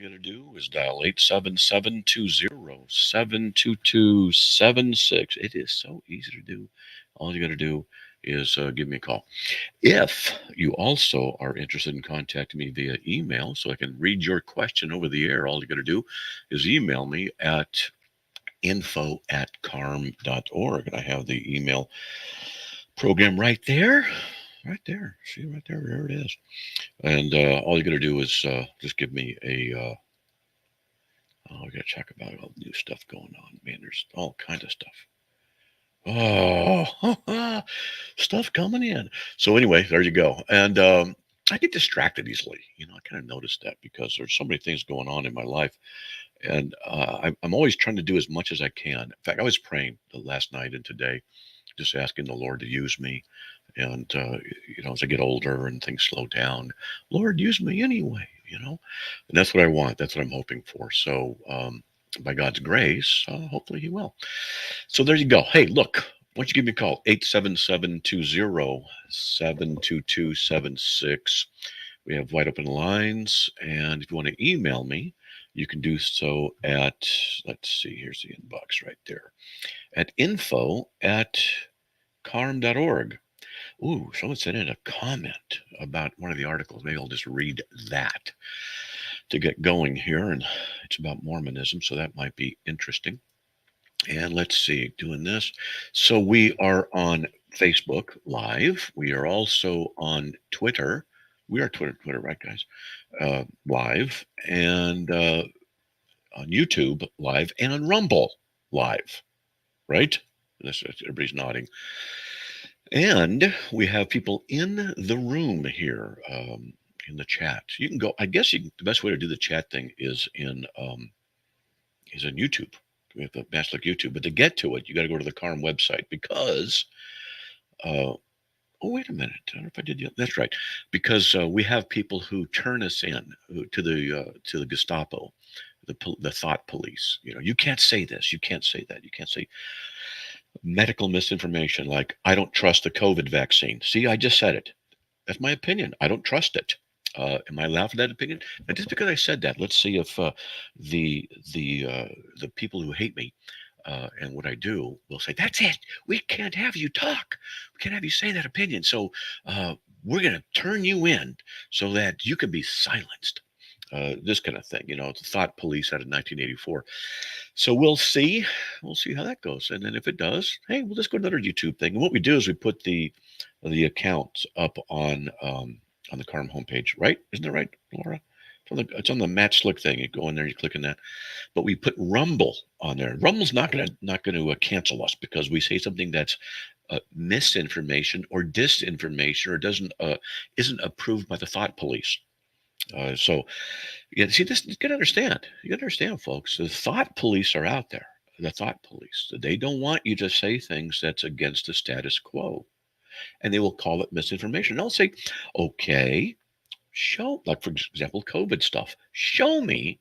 you got to do is dial 877-2072276. It is so easy to do. All you got to do is give me a call. If you also are interested in contacting me via email so I can read your question over the air, all you got to do is email me at info@carm.org. And I have the email program right there. Right there. See, right there. There it is. And all you got to do is just give me a. Oh, we got to check about all the new stuff going on. Man, there's all kind of stuff. Oh, stuff coming in. So anyway, there you go. And I get distracted easily. I kind of noticed that because there's so many things going on in my life, and I'm always trying to do as much as I can. In fact, I was praying the last night and today, just asking the Lord to use me. And as I get older and things slow down, Lord, use me anyway. And that's what I want. That's what I'm hoping for. So by God's grace, hopefully He will. So there you go. Hey, look, why don't you give me a call? 877-207-2276. We have wide open lines. And if you want to email me, you can do so at, let's see, here's the inbox right there, at info@carm.org. Ooh, someone sent in a comment about one of the articles. Maybe I'll just read that to get going here. And it's about Mormonism, so that might be interesting. And let's see, doing this. So we are on Facebook Live. We are also on Twitter. We are Twitter, right, guys? Live. And on YouTube Live and on Rumble Live, right? Everybody's nodding. And we have people in the room here in the chat. You can go. I guess the best way to do the chat thing is in YouTube. We have the Maslick YouTube, but to get to it, you got to go to the CARM website because. Oh, wait a minute! I don't know if I did. That's right, because we have people who turn us in to the Gestapo, the thought police. You can't say this. You can't say that. You can't say medical misinformation like I don't trust the COVID vaccine. See, I just said it. That's my opinion. I don't trust it. Am I allowed for that opinion? And just because I said that, let's see if the people who hate me and what I do will say, "That's it. We can't have you talk. We can't have you say that opinion. So we're going to turn you in so that you can be silenced." This kind of thing, it's a thought police out of 1984. So we'll see how that goes. And then if it does, hey, we'll just go to another YouTube thing. And what we do is we put the accounts up on the CARM homepage, right? Isn't that right, Laura? It's on the Matt Slick thing. You go in there, you click on that. But we put Rumble on there. Rumble's not going to cancel us because we say something that's misinformation or disinformation or isn't approved by the thought police. So, see, this you got to understand. You got to understand, folks. The thought police are out there. The thought police. They don't want you to say things that's against the status quo, and they will call it misinformation. And I'll say, okay, like for example, COVID stuff. Show me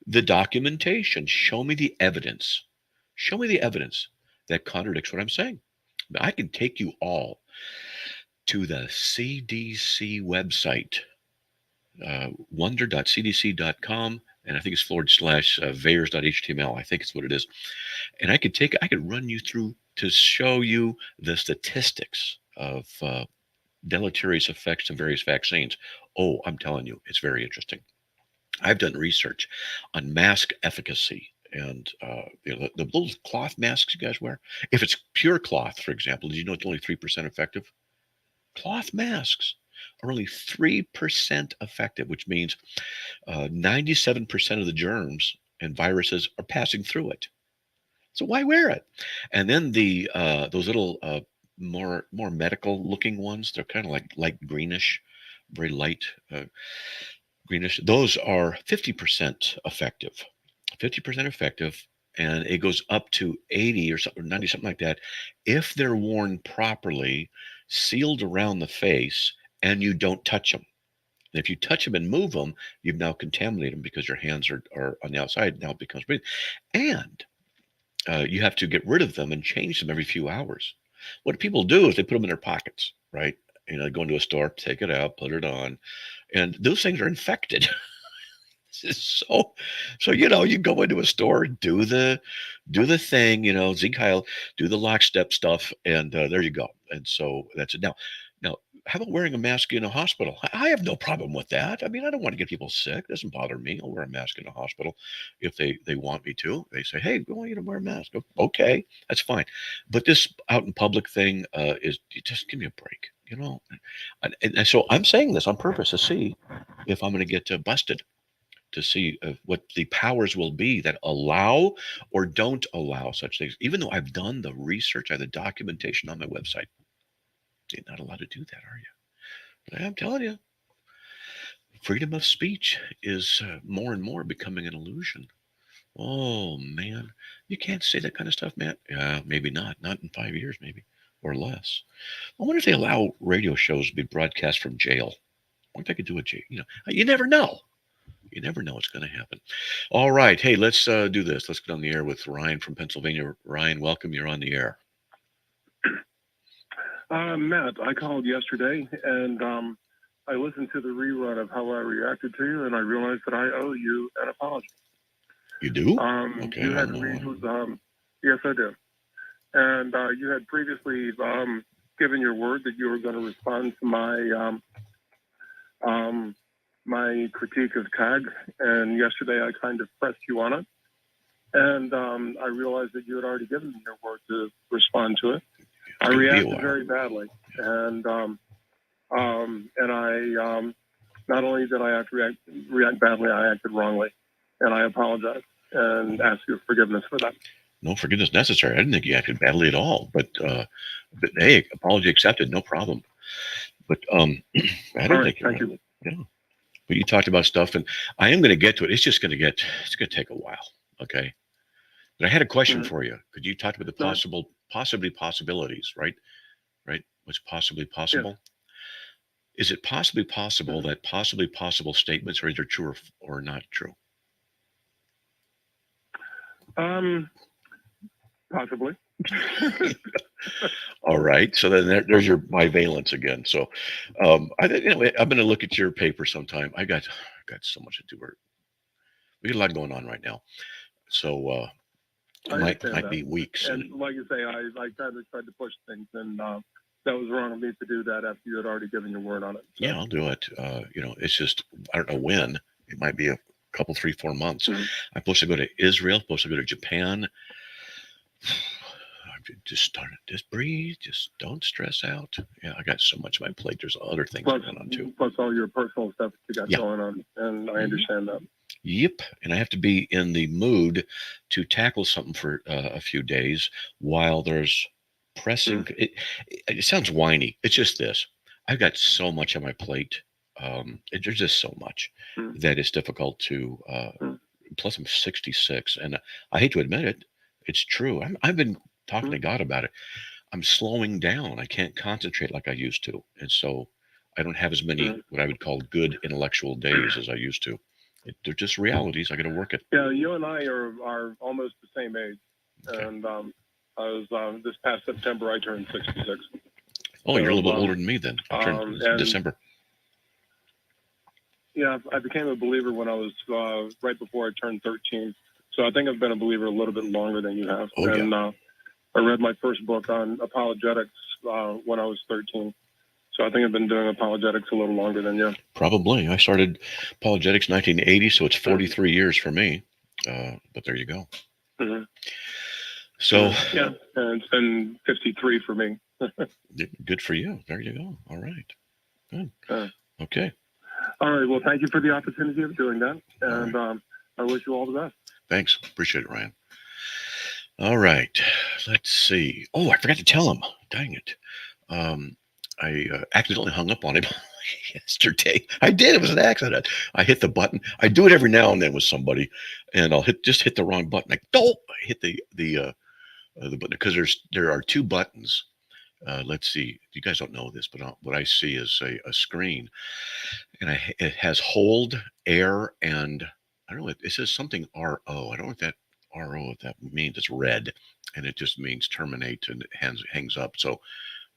the documentation. Show me the evidence. Show me the evidence that contradicts what I'm saying. I can take you all to the CDC website. Wonder.cdc.com, and I think it's /VAERS.html. I think it's what it is. And I could run you through to show you the statistics of deleterious effects of various vaccines. Oh, I'm telling you, it's very interesting. I've done research on mask efficacy. And the little cloth masks you guys wear, if it's pure cloth, for example, did you know it's only 3% effective? Cloth masks are only 3% effective, which means 97% of the germs and viruses are passing through it. So why wear it? And then those little more medical looking ones, they're kind of like greenish, very light greenish. Those are 50% effective. 50% effective, and it goes up to 80 or 90, something like that, if they're worn properly, sealed around the face, and you don't touch them. And if you touch them and move them, you've now contaminated them because your hands are on the outside. Now it becomes breathing. And you have to get rid of them and change them every few hours. What people do is they put them in their pockets, right? They go into a store, take it out, put it on, and those things are infected. So, so you go into a store, do the thing, Zeke Heil, do the lockstep stuff, and there you go. And so that's it. Now, how about wearing a mask in a hospital? I have no problem with that. I mean, I don't want to get people sick. It doesn't bother me. I'll wear a mask in a hospital if they want me to. They say, hey, we want you to wear a mask. Okay, that's fine. But this out in public thing is just give me a break, And so I'm saying this on purpose to see if I'm going to get busted, to see what the powers will be that allow or don't allow such things. Even though I've done the research, I have the documentation on my website. You're not allowed to do that, are you? But I'm telling you, freedom of speech is more and more becoming an illusion. Oh man, you can't say that kind of stuff, Matt. Yeah, maybe not. Not in 5 years, maybe or less. I wonder if they allow radio shows to be broadcast from jail. I wonder if they could do a jail. You never know. You never know what's going to happen. All right. Hey, let's do this. Let's get on the air with Ryan from Pennsylvania. Ryan, welcome. You're on the air. Matt, I called yesterday and I listened to the rerun of how I reacted to you, and I realized that I owe you an apology. You do? Okay. You had yes, I do. And you had previously given your word that you were going to respond to my critique of CAG, and yesterday I kind of pressed you on it, and I realized that you had already given me your word to respond to it. I reacted very badly, and I not only did I have to react badly, I acted wrongly, and I apologize and ask your forgiveness for that. No forgiveness necessary. I didn't think you acted badly at all, but hey, apology accepted, no problem. But I don't think thank you. Yeah. But you talked about stuff, and I am going to get to it. It's going to take a while. Okay. But I had a question for you. Could you talk about the possibilities, right? Right? What's possibly possible? Yeah. Is it possibly possible that possibly possible statements are either true or not true? Possibly. All right. So then there's my valence again. So I'm going to look at your paper sometime. I got so much to do. We got a lot going on right now. So it might be weeks. And like you say, I kind of tried to push things, and that was wrong of me to do that after you had already given your word on it. So. Yeah, I'll do it. It's just, I don't know when. It might be a couple, 3-4 months. I'm supposed to go to Israel, supposed to go to Japan. Just breathe. Just don't stress out. Yeah, I got so much on my plate. There's other things going on too. Plus all your personal stuff that you got going on, and I understand that. Yep, and I have to be in the mood to tackle something for a few days while there's pressing. It sounds whiny. It's just this. I've got so much on my plate. There's just so much that it's difficult to. Plus, I'm 66, and I hate to admit it. It's true. I've been talking to God about it. I'm slowing down. I can't concentrate like I used to, and so I don't have as many what I would call good intellectual days as I used to. They're just realities. I got to work it. Yeah, you and I are almost the same age, and I was this past September I turned 66. Oh, you're a little bit older than me then. I turned in December. Yeah, I became a believer when I was right before I turned 13. So I think I've been a believer a little bit longer than you have. And I read my first book on apologetics when I was 13. So I think I've been doing apologetics a little longer than you. Probably. I started apologetics 1980, so it's 43 years for me. But there you go. So yeah, and it's been 53 for me. Good for you. There you go. All right. Good. Okay. All right. Well, thank you for the opportunity of doing that, and I wish you all the best. Thanks. Appreciate it, Ryan. All right. Let's see. Oh, I forgot to tell him. Dang it. I accidentally hung up on him yesterday. I did. It was an accident. I hit the button. I do it every now and then with somebody, and I'll hit the wrong button. I hit the button because there are 2 buttons. Let's see. You guys don't know this, but what I see is a screen, and it has hold, air, and I don't know. It says something RO. I don't know what that RO what that means. It's red, and it just means terminate, and it hangs up. So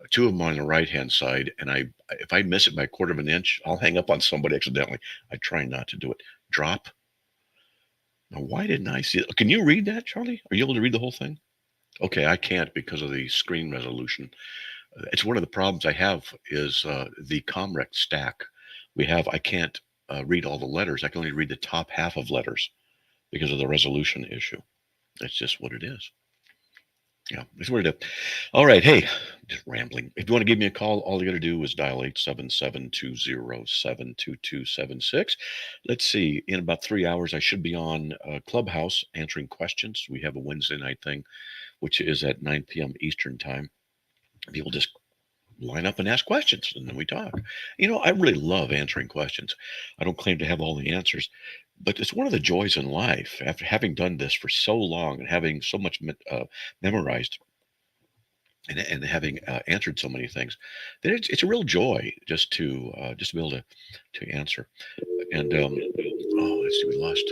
2 of them on the right hand side, and if I miss it by 1/4 of an inch, I'll hang up on somebody accidentally. I try not to do it. Drop, Now, why didn't I see it? Can you read that, Charlie? Are you able to read the whole thing? Okay, I can't because of the screen resolution. It's one of the problems I have is the Comrec stack we have. I can't read all the letters. I can only read the top half of letters because of the resolution issue. That's just what it is. Yeah, that's what it is. All right. Hey, just rambling. If you want to give me a call, all you got to do is dial 877-207-2276. Let's see. In about 3 hours, I should be on Clubhouse answering questions. We have a Wednesday night thing, which is at 9 p.m. Eastern time. People just line up and ask questions, and then we talk. I really love answering questions. I don't claim to have all the answers, but it's one of the joys in life. After having done this for so long and having so much memorized and having answered so many things, that it's a real joy just to be able to answer. And let's see, we lost.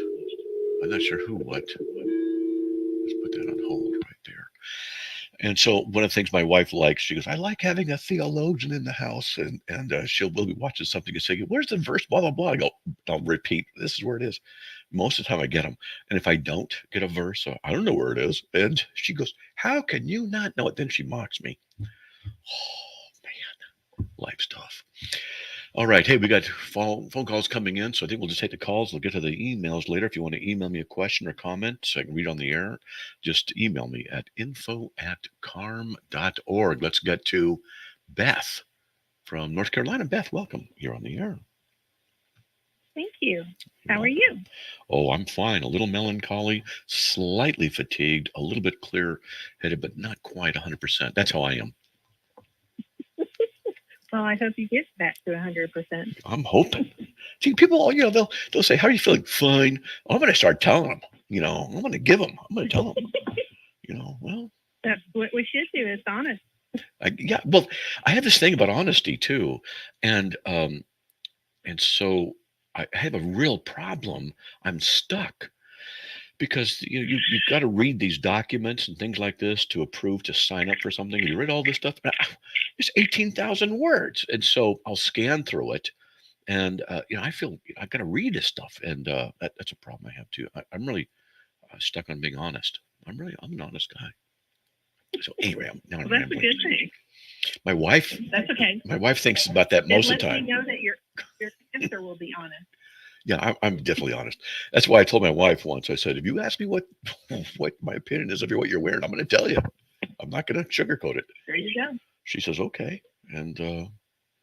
I'm not sure who, what. Let's put that on hold right there. And so one of the things my wife likes, she goes, I like having a theologian in the house, and we'll be watching something and say, where's the verse, blah, blah, blah. I'll repeat, this is where it is. Most of the time I get them. And if I don't get a verse, I don't know where it is. And she goes, how can you not know it? Then she mocks me. Oh, man, life's tough. All right. Hey, we got phone calls coming in, so I think we'll just take the calls. We'll get to the emails later. If you want to email me a question or comment so I can read on the air, just email me at info@carm.org. Let's get to Beth from North Carolina. Beth, welcome. You're on the air. Thank you. How are you? Oh, I'm fine. A little melancholy, slightly fatigued, a little bit clear-headed, but not quite 100%. That's how I am. Well, I hope you get back to 100%. I'm hoping. See, people, they'll say, how are you feeling? Fine. I'm going to start telling them, I'm going to give them. I'm going to tell them, well. That's what we should do, is honest. Well, I have this thing about honesty too. And so I have a real problem. I'm stuck. Because you've got to read these documents and things like this to approve to sign up for something. You read all this stuff. It's 18,000 words, and so I'll scan through it, and I feel I've got to read this stuff, and that's a problem I have too. I'm really stuck on being honest. I'm an honest guy. So anyway, that's a good thing. My wife. That's okay. My wife thinks about that most of the time. Let me know that your answer will be honest. Yeah, I'm definitely honest. That's why I told my wife once, I said, if you ask me what my opinion is of what you're wearing, I'm going to tell you. I'm not going to sugarcoat it. There you go. She says, okay. And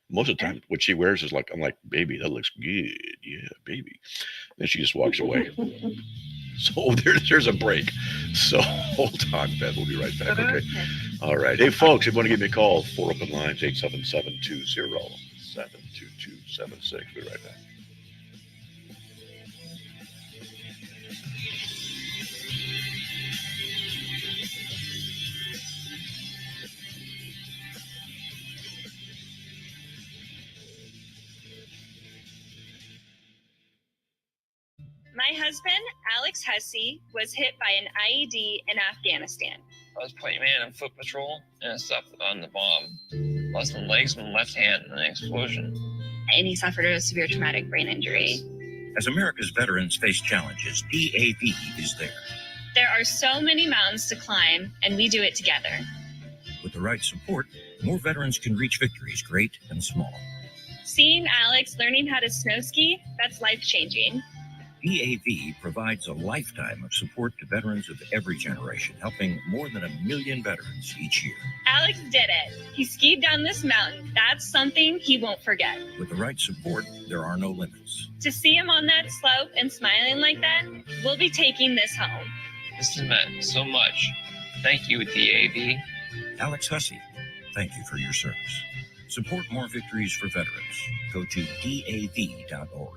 most of the time, what she wears is I'm like, baby, that looks good. Yeah, baby. Then she just walks away. So there's a break. So hold on, Beth. We'll be right back. Okay. All right. Hey, folks, if you want to give me a call, 4 open lines, 877-207-2276. Be right back. My husband, Alex Hussey, was hit by an IED in Afghanistan. I was playing man in foot patrol and I stepped on the bomb. Lost my legs and my left hand in an explosion. And he suffered a severe traumatic brain injury. As America's veterans face challenges, DAV is there. There are so many mountains to climb, and we do it together. With the right support, more veterans can reach victories great and small. Seeing Alex learning how to snow ski, that's life-changing. DAV provides a lifetime of support to veterans of every generation, helping more than 1 million veterans each year. Alex did it. He skied down this mountain. That's something he won't forget. With the right support, there are no limits. To see him on that slope and smiling like that, we'll be taking this home. This has meant so much. Thank you, DAV. Alex Hussey, thank you for your service. Support more victories for veterans. Go to DAV.org.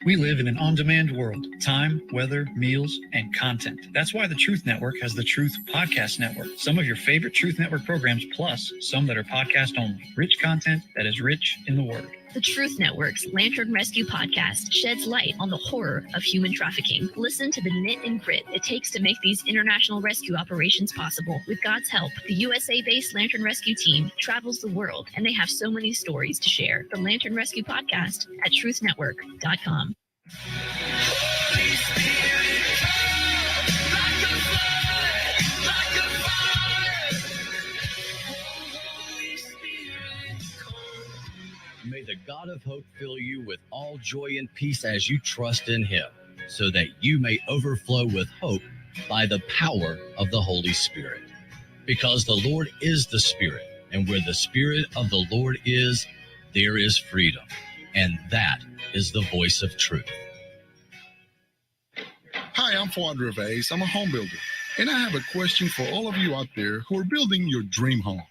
We live in an on-demand world. Time, weather, meals, and content. That's why the Truth Network has the Truth Podcast Network. Some of your favorite Truth Network programs, plus some that are podcast only. Rich content that is rich in the Word. The Truth Network's Lantern Rescue podcast sheds light on the horror of human trafficking. Listen to the knit and grit it takes to make these international rescue operations possible. With God's help, the USA-based Lantern Rescue team travels the world, and they have so many stories to share. The Lantern Rescue podcast at truthnetwork.com. God of hope fill you with all joy and peace as you trust in him, so that you may overflow with hope by the power of the Holy Spirit. Because the Lord is the Spirit, and where the Spirit of the Lord is, there is freedom. And that is the voice of truth. Hi, I'm Fuad Gervais. I'm a home builder, and I have a question for all of you out there who are building your dream home.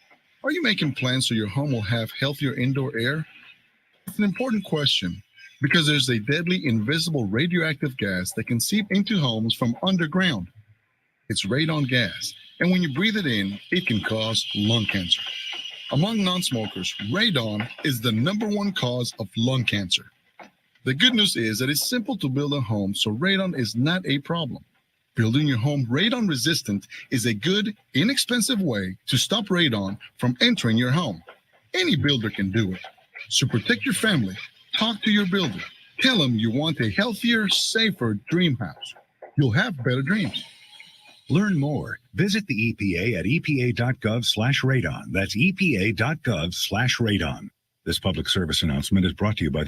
Are you making plans so your home will have healthier indoor air? It's an important question because there's a deadly invisible radioactive gas that can seep into homes from underground. It's radon gas, and when you breathe it in, it can cause lung cancer. Among non-smokers, radon is the #1 cause of lung cancer. The good news is that it's simple to build a home, so radon is not a problem. Building your home radon resistant is a good, inexpensive way to stop radon from entering your home. Any builder can do it. So protect your family. Talk to your builder. Tell them you want a healthier, safer dream house. You'll have better dreams. Learn more. Visit the EPA at epa.gov/radon. That's epa.gov/radon. This public service announcement is brought to you by...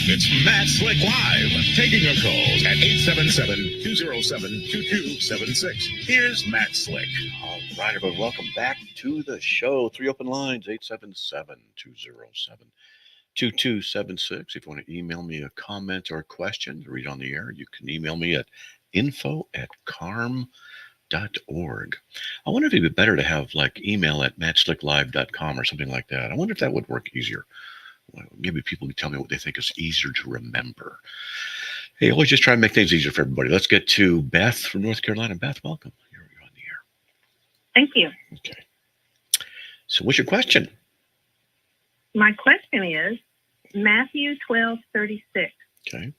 It's Matt Slick Live, taking your calls at 877-207-2276. Here's Matt Slick. All right, everybody, welcome back to the show. 3 open lines, 877-207-2276. If you want to email me a comment or a question to read on the air, you can email me at info@carm.org. I wonder if it'd be better to have like email at mattslicklive.com or something like that. I wonder if that would work easier. Well, maybe people can tell me what they think is easier to remember. Hey, always just try to make things easier for everybody. Let's get to Beth from North Carolina. Beth, welcome. You're on the air. Thank you. Okay. So what's your question? My question is Matthew 12:36. Okay.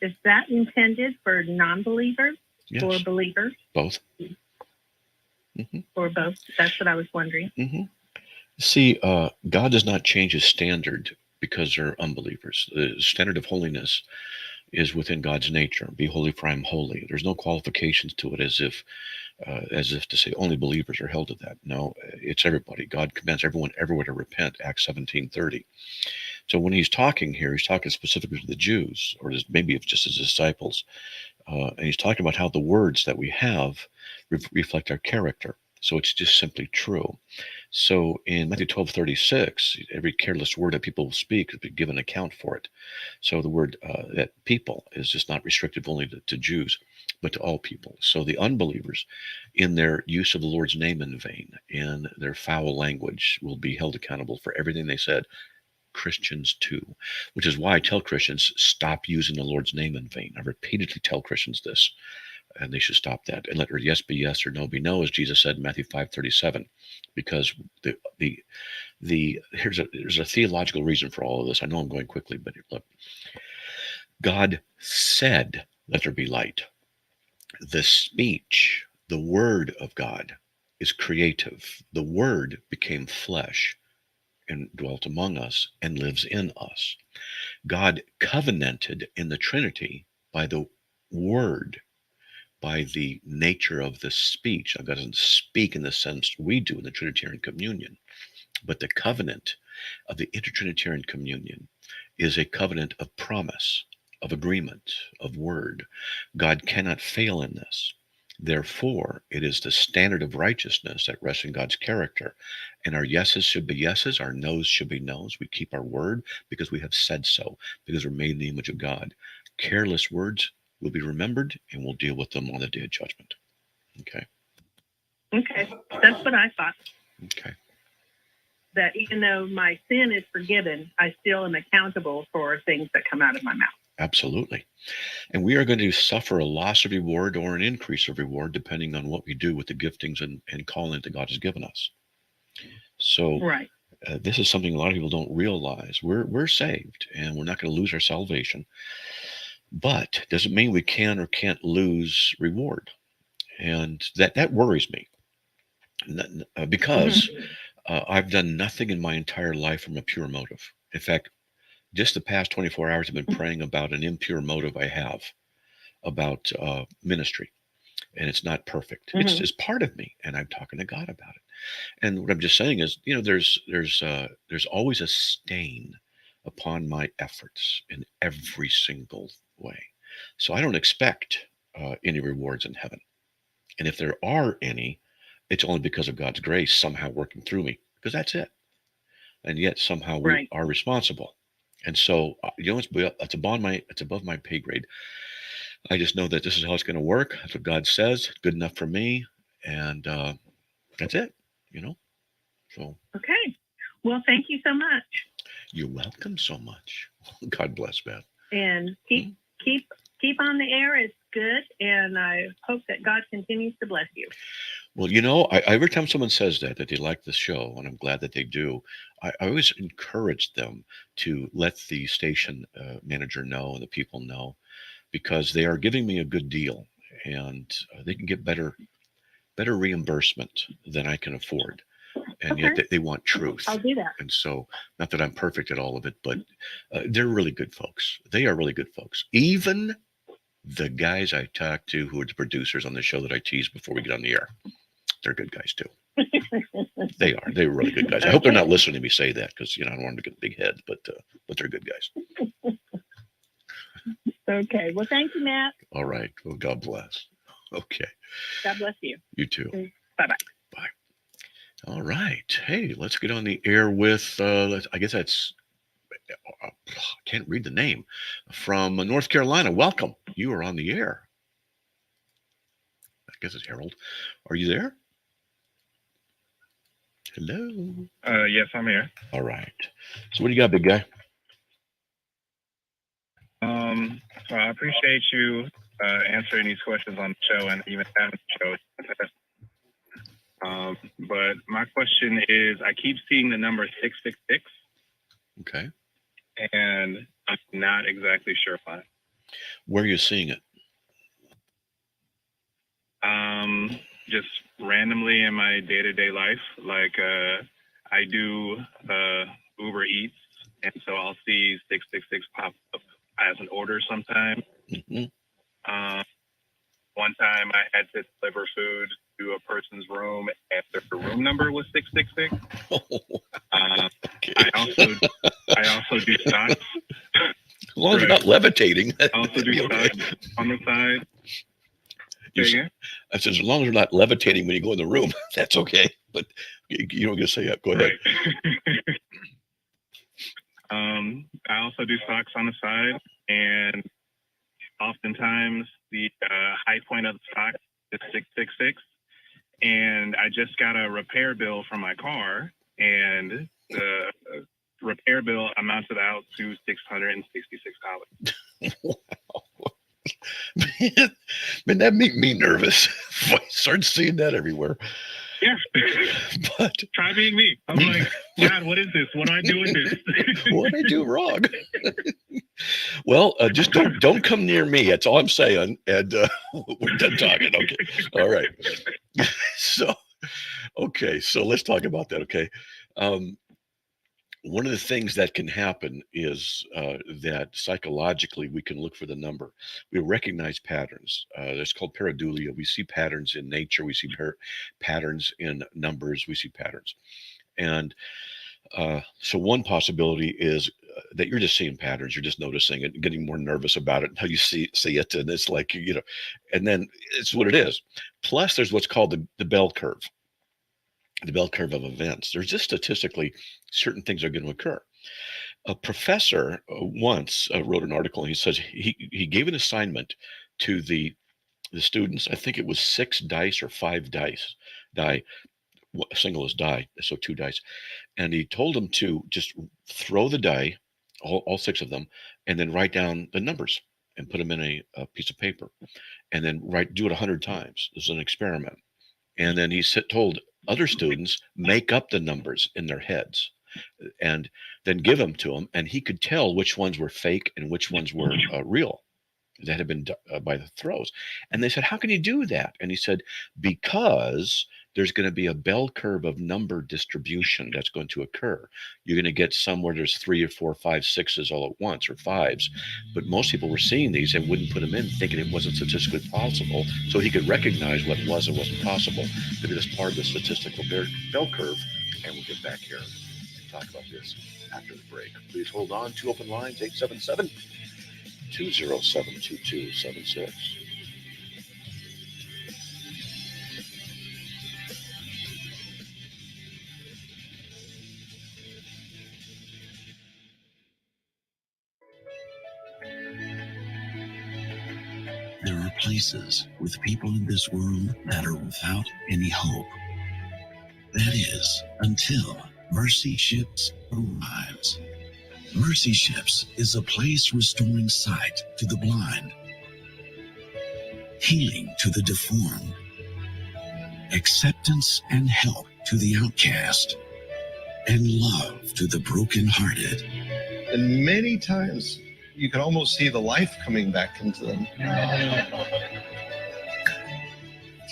Is that intended for non-believers Yes. or believers? Both. Or both? That's what I was wondering. See, God does not change his standard because they're unbelievers. The standard of holiness is within God's nature. Be holy, for I am holy. There's no qualifications to it as if to say only believers are held to that. No, it's everybody. God commands everyone everywhere to repent. Acts 17:30. So when he's talking here, he's talking specifically to the Jews, or maybe it's just his disciples, and he's talking about how the words that we have reflect our character. So it's just simply true. So in Matthew 12:36, every careless word that people speak is given account for it. So the word that people is just not restricted only to Jews, but to all people. So the unbelievers, in their use of the Lord's name in vain, in their foul language, will be held accountable for everything they said. Christians too, which is why I tell Christians, stop using the Lord's name in vain. I repeatedly tell Christians this. And they should stop that and let her yes be yes or no be no, as Jesus said in Matthew 5:37, because there's a theological reason for all of this. I know I'm going quickly, but look, God said, "Let there be light." The speech, the word of God, is creative. The word became flesh and dwelt among us and lives in us. God covenanted in the Trinity by the word, by the nature of the speech. Now, God doesn't speak in the sense we do in the Trinitarian communion, but the covenant of the intertrinitarian communion is a covenant of promise, of agreement, of word. God cannot fail in this. Therefore, it is the standard of righteousness that rests in God's character. And our yeses should be yeses, our noes should be noes. We keep our word because we have said so, because we're made in the image of God. Careless words will be remembered, and we'll deal with them on the day of judgment. Okay? Okay. That's what I thought. Okay. That even though my sin is forgiven, I still am accountable for things that come out of my mouth. Absolutely. And we are going to suffer a loss of reward or an increase of reward depending on what we do with the giftings and calling that God has given us. So right. This is something a lot of people don't realize. We're saved, and we're not going to lose our salvation. But doesn't mean we can or can't lose reward. And that worries me. Because I've done nothing in my entire life from a pure motive. In fact, just the past 24 hours, I've been praying about an impure motive I have about ministry. and it's not perfect. Mm-hmm. It's part of me, and I'm talking to God about it. And what I'm just saying is, there's always a stain upon my efforts in every single way. So I don't expect any rewards in heaven. And if there are any, it's only because of God's grace somehow working through me, because that's it. And yet somehow we Right. are responsible. And so, it's above my pay grade. I just know that this is how it's going to work. That's what God says. Good enough for me. And that's it, So Okay. Well, thank you so much. you're welcome so much. God bless, Beth. And keep on the air. It's good. And I hope that God continues to bless you. Well, every time someone says that they like the show, and I'm glad that they do, I always encourage them to let the station manager know and the people know, because they are giving me a good deal, and they can get better reimbursement than I can afford. And Okay. yet they want truth. I'll do that. And so, not that I'm perfect at all of it, but they're really good folks. They are really good folks. Even the guys I talk to who are the producers on the show that I tease before we get on the air, they're good guys too. They are. They're really good guys. I hope they're not listening to me say that, because I don't want them to get big heads, but they're good guys. Okay. Well, thank you, Matt. All right. Well, God bless. Okay. God bless you. You too. Bye-bye. Bye. All right. Hey, let's get on the air with, I guess that's, I can't read the name, from North Carolina. Welcome. You are on the air. I guess it's Harold. Are you there? Hello. Yes, I'm here. All right. So what do you got, big guy? So I appreciate you answering these questions on the show and even having the show. But my question is, I keep seeing the number 666. Okay. And I'm not exactly sure why. Where are you seeing it? Just randomly in my day-to-day life. Like I do Uber Eats, and so I'll see 666 pop up as an order sometime. Mm-hmm. One time I had to deliver food to a person's room, and their room number was 666. Okay. I also do stocks. As long as you're not levitating. I also do stocks on the side. I said, as long as you're not levitating when you go in the room, that's okay. But you don't get to say that. Go ahead. Right. I also do stocks on the side, and oftentimes the high point of the stock is 666. And I just got a repair bill from my car, and the repair bill amounted out to $666. Wow. Man, that made me nervous. I started seeing that everywhere. Yeah. But try being me. I'm like, God, what is this? What do I do with this? What did I do wrong? Well, just don't come near me. That's all I'm saying. And we're done talking. Okay. All right. So let's talk about that. Okay. One of the things that can happen is that psychologically we can look for the number. We recognize patterns. That's called pareidolia. We see patterns in nature. We see patterns in numbers. We see patterns. And so one possibility is that you're just seeing patterns. You're just noticing it, getting more nervous about it until you see it. And it's like, and then it's what it is. Plus, there's what's called the bell curve. The bell curve of events. There's just statistically certain things are going to occur. A professor once wrote an article, and he says he gave an assignment to the students. I think it was 6 dice or 5 dice. A single is die, so 2 dice. And he told them to just throw the die, all 6 of them, and then write down the numbers and put them in a piece of paper, and then do it 100 times. This is an experiment. And then he told other students, make up the numbers in their heads and then give them to him. And he could tell which ones were fake and which ones were real that had been by the throws. And they said, how can you do that? And he said, because there's going to be a bell curve of number distribution that's going to occur. You're going to get somewhere there's 3 or 4, 5, 6s all at once, or 5s. But most people were seeing these and wouldn't put them in, thinking it wasn't statistically possible. So he could recognize what was and wasn't possible. Maybe that's part of the statistical bell curve. And we'll get back here and talk about this after the break. Please hold on. 2 open lines, 877-207-2276. There are places with people in this world that are without any hope. That is, until Mercy Ships arrives. Mercy Ships is a place restoring sight to the blind, healing to the deformed, acceptance and help to the outcast, and love to the brokenhearted. And many times you can almost see the life coming back into them.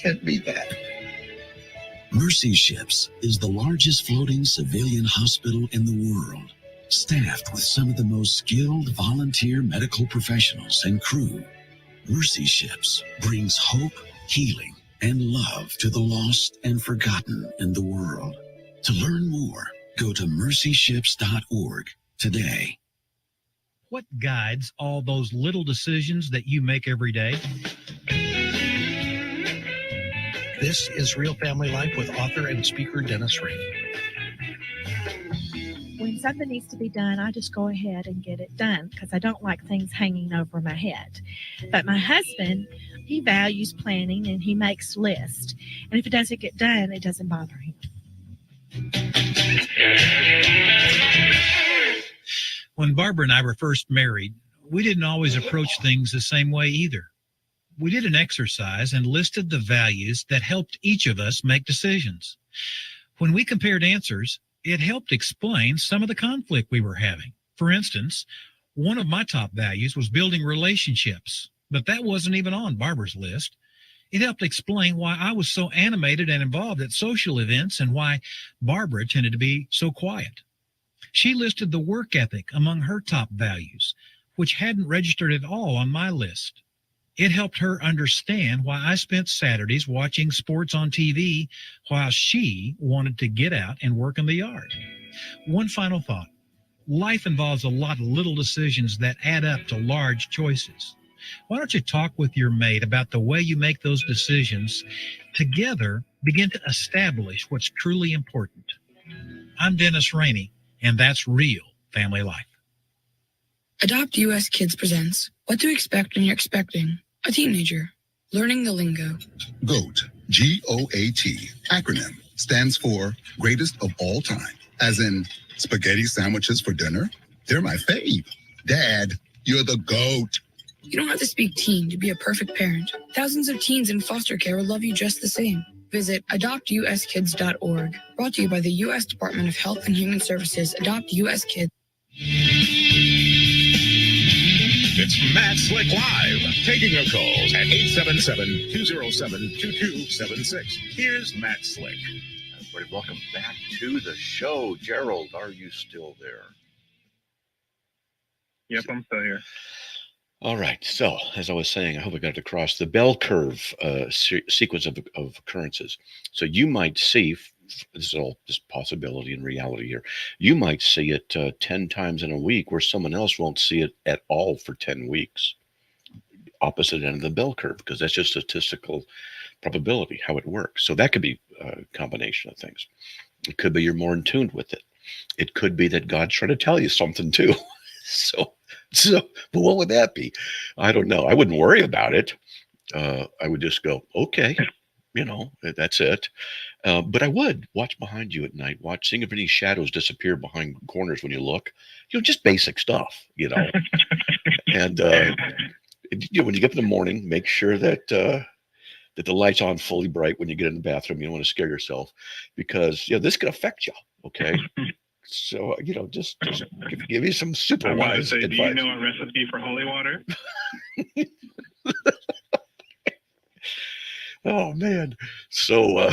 Can't beat that. Mercy Ships is the largest floating civilian hospital in the world, staffed with some of the most skilled volunteer medical professionals and crew. Mercy Ships brings hope, healing, and love to the lost and forgotten in the world. To learn more, go to mercyships.org today. What guides all those little decisions that you make every day? This is Real Family Life with author and speaker Dennis Rainey. When something needs to be done, I just go ahead and get it done because I don't like things hanging over my head. But my husband, he values planning and he makes lists. And if it doesn't get done, it doesn't bother him. When Barbara and I were first married, we didn't always approach things the same way either. We did an exercise and listed the values that helped each of us make decisions. When we compared answers, it helped explain some of the conflict we were having. For instance, one of my top values was building relationships, but that wasn't even on Barbara's list. It helped explain why I was so animated and involved at social events and why Barbara tended to be so quiet. She listed the work ethic among her top values, which hadn't registered at all on my list. It helped her understand why I spent Saturdays watching sports on TV while she wanted to get out and work in the yard. One final thought. Life involves a lot of little decisions that add up to large choices. Why don't you talk with your mate about the way you make those decisions? Together, begin to establish what's truly important. I'm Dennis Rainey, and that's Real Family Life. Adopt US Kids presents What to Expect When You're Expecting a Teenager, Learning the Lingo. GOAT, G-O-A-T, acronym, stands for Greatest of All Time, as in spaghetti sandwiches for dinner. They're my fave. Dad, you're the GOAT. You don't have to speak teen to be a perfect parent. Thousands of teens in foster care will love you just the same. Visit adoptuskids.org. Brought to you by the U.S. Department of Health and Human Services. Adopt U.S. Kids. It's Matt Slick Live, taking your calls at 877-207-2276. Here's Matt Slick. Everybody, welcome back to the show. Gerald, are you still there? Yep, I'm still here. All right. So, as I was saying, I hope I got it across, the bell curve sequence of occurrences. So you might see, this is all just possibility and reality here, you might see it 10 times in a week where someone else won't see it at all for 10 weeks. Opposite end of the bell curve, because that's just statistical probability, how it works. So that could be a combination of things. It could be you're more in tune with it. It could be that God's trying to tell you something too. So, but what would that be? I don't know. I wouldn't worry about it. I would just go, okay, that's it. But I would watch behind you at night, seeing if any shadows disappear behind corners when you look, just basic stuff, and, when you get up in the morning, make sure that the light's on fully bright when you get in the bathroom. You don't want to scare yourself because, this could affect you. Okay. So, just give you some super wise advice. Do you know a recipe for holy water? Oh man. So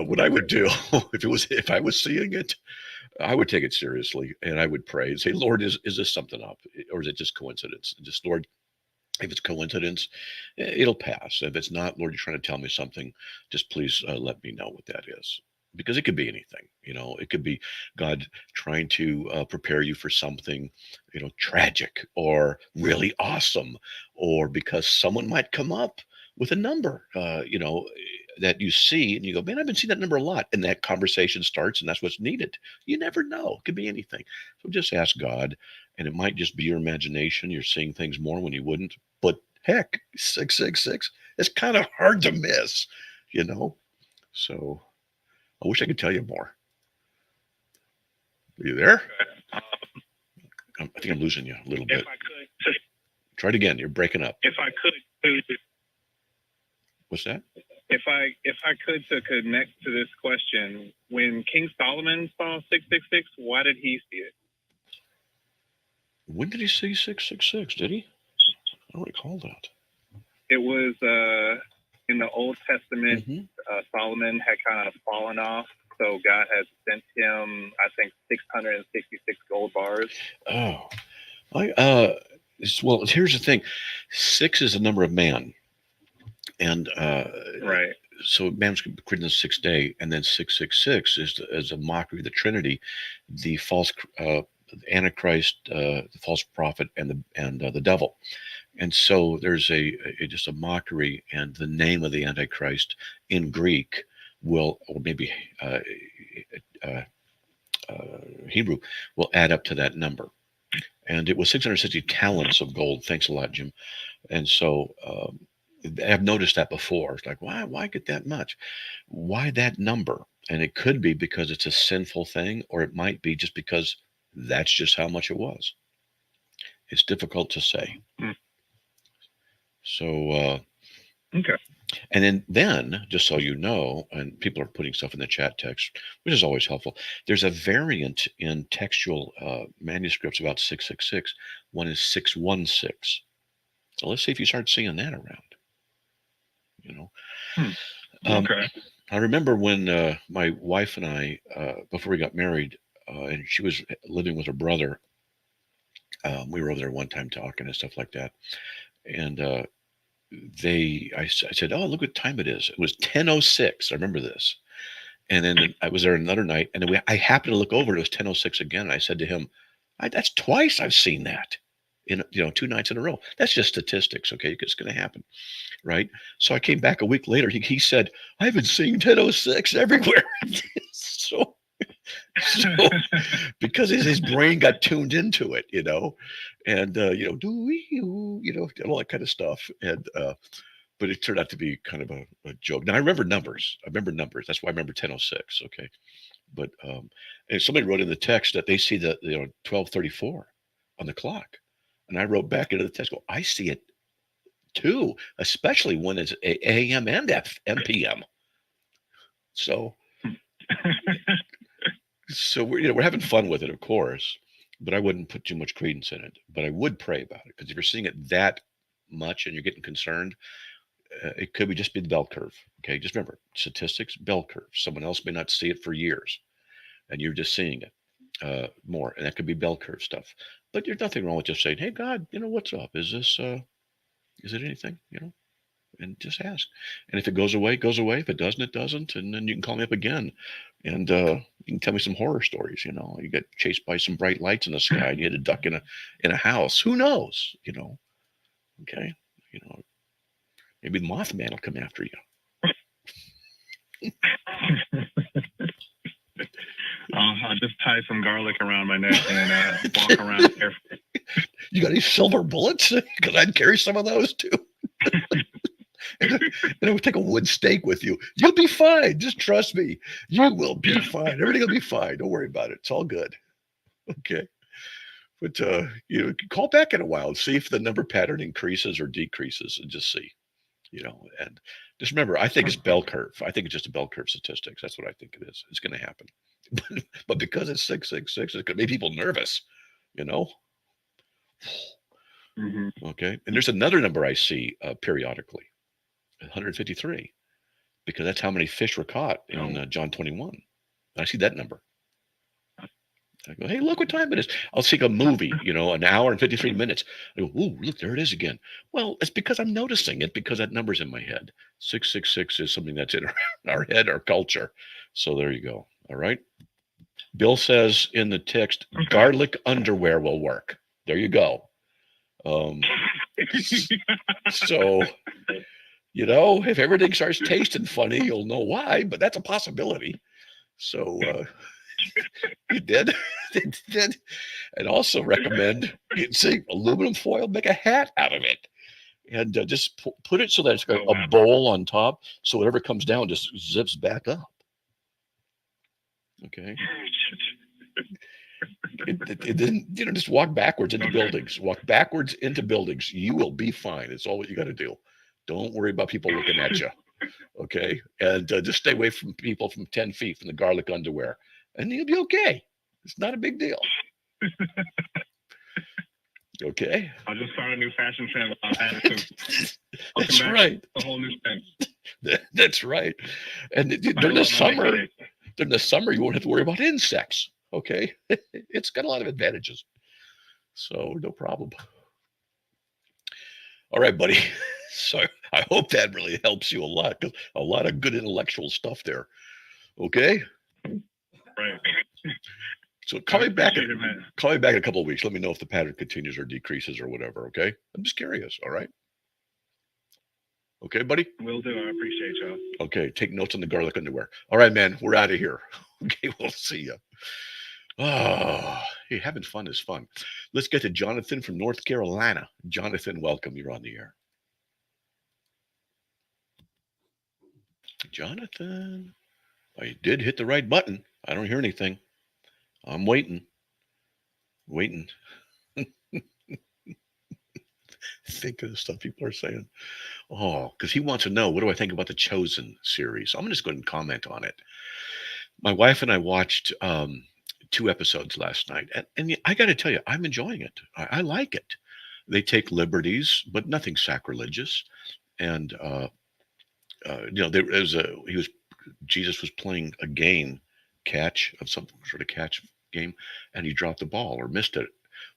what I would do if I was seeing it, I would take it seriously and I would pray and say, Lord, is this something up, or is it just coincidence? Just Lord, if it's coincidence, it'll pass. If it's not, Lord, you're trying to tell me something, just please let me know what that is. Because it could be anything, it could be God trying to prepare you for something, tragic or really awesome, or because someone might come up with a number, that you see and you go, man, I've been seeing that number a lot. And that conversation starts and that's what's needed. You never know. It could be anything. So just ask God, and it might just be your imagination. You're seeing things more when you wouldn't. But heck, 666, it's kind of hard to miss, So I wish I could tell you more. Are you there? I think I'm losing you a little bit. If I could, Try it again. You're breaking up. if I could, What's that? if I could to connect to this question, when King Solomon saw 666, why did he see it? When did he see 666? Did he? I don't recall that. It was in the Old Testament. Solomon had kind of fallen off, so God had sent him, I think, 666 gold bars. Oh, well, here's the thing. 6 is the number of man. And right. So man's created in the 6th day, and then 666 is a mockery of the Trinity, the false Antichrist, the false prophet, and the devil. And so there's just a mockery, and the name of the Antichrist in Greek or maybe Hebrew will add up to that number. And it was 660 talents of gold. Thanks a lot, Jim. And so I've noticed that before. It's like, why get that much? Why that number? And it could be because it's a sinful thing, or it might be just because that's just how much it was. It's difficult to say. So, okay. And then, just so you know, and people are putting stuff in the chat text, which is always helpful. There's a variant in textual manuscripts about 666. One is 616. So let's see if you start seeing that around. Okay. I remember when my wife and I, before we got married, and she was living with her brother, we were over there one time talking and stuff like that. And I said, oh, look what time it is. It was 10:06. I remember this. And then I was there another night, and then I happened to look over. It was 10:06 again. And I said to him, that's twice I've seen that in 2 nights in a row. That's just statistics. Okay. It's going to happen. Right. So I came back a week later. He said, I've been seeing 10:06 everywhere. so because his brain got tuned into it, and do we, all that kind of stuff. And but it turned out to be kind of a joke. Now I remember numbers. That's why I remember 10:06. Okay. But and somebody wrote in the text that they see the 12:34 on the clock. And I wrote back into the text, I see it too, especially when it's AM and PM. So we're having fun with it, of course, but I wouldn't put too much credence in it. But I would pray about it, because if you're seeing it that much and you're getting concerned, it could just be the bell curve. Okay, just remember, statistics, bell curve. Someone else may not see it for years, and you're just seeing it more, and that could be bell curve stuff. But there's nothing wrong with just saying, "Hey, God, what's up? Is this is it anything?" And just ask. And if it goes away, goes away. If it doesn't, it doesn't. And then you can call me up again, and you can tell me some horror stories. You get chased by some bright lights in the sky, and you had a duck in a house. Who knows? Okay. Maybe the Mothman will come after you. I'll just tie some garlic around my neck and walk around here. You got any silver bullets? Because I'd carry some of those too. And I would take a wood stake with you. You'll be fine. Just trust me. You will be fine. Everything will be fine. Don't worry about it. It's all good. Okay. But call back in a while and see if the number pattern increases or decreases, and just see. And just remember, I think it's bell curve. I think it's just a bell curve statistics. That's what I think it is. It's going to happen. But because it's 666, it's going to make people nervous. Okay. And there's another number I see periodically, 153, because that's how many fish were caught in John 21. And I see that number. I go, hey, look what time it is. I'll see a movie, an hour and 53 minutes. I go, ooh, look, there it is again. Well, it's because I'm noticing it, because that number's in my head. 666 is something that's in our head, our culture. So there you go. All right. Bill says in the text, garlic underwear will work. There you go. So, if everything starts tasting funny, you'll know why, but that's a possibility. So, you did. And also recommend, aluminum foil, make a hat out of it. And just put it so that it's got a bowl on top, so whatever comes down just zips back up. Okay. It didn't, just walk backwards into buildings. Walk backwards into buildings. You will be fine. It's all what you got to do. Don't worry about people looking at you. Okay. And just stay away from people from 10 feet from the garlic underwear, and you'll be okay. It's not a big deal. Okay. I'll just start a new fashion trend. That's right. A whole new thing. That's right. And during the summer, you won't have to worry about insects. Okay. It's got a lot of advantages. So no problem. All right, buddy. So I hope that really helps you a lot. A lot of good intellectual stuff there. Okay. Right. So call me back in a couple of weeks. Let me know if the pattern continues or decreases or whatever. Okay. I'm just curious. All right. Okay, buddy. Will do. I appreciate y'all. Okay. Take notes on the garlic underwear. All right, man. We're out of here. Okay. We'll see you. Oh, hey, having fun is fun. Let's get to Jonathan from North Carolina. Jonathan, welcome. You're on the air. Jonathan, I did hit the right button. I don't hear anything. I'm waiting. Think of the stuff people are saying. Oh, because he wants to know, what do I think about the Chosen series? I'm just going to comment on it. My wife and I watched 2 episodes last night, and I got to tell you, I'm enjoying it. I like it. They take liberties, but nothing sacrilegious. And Jesus was playing a game, some sort of catch game, and he dropped the ball or missed it.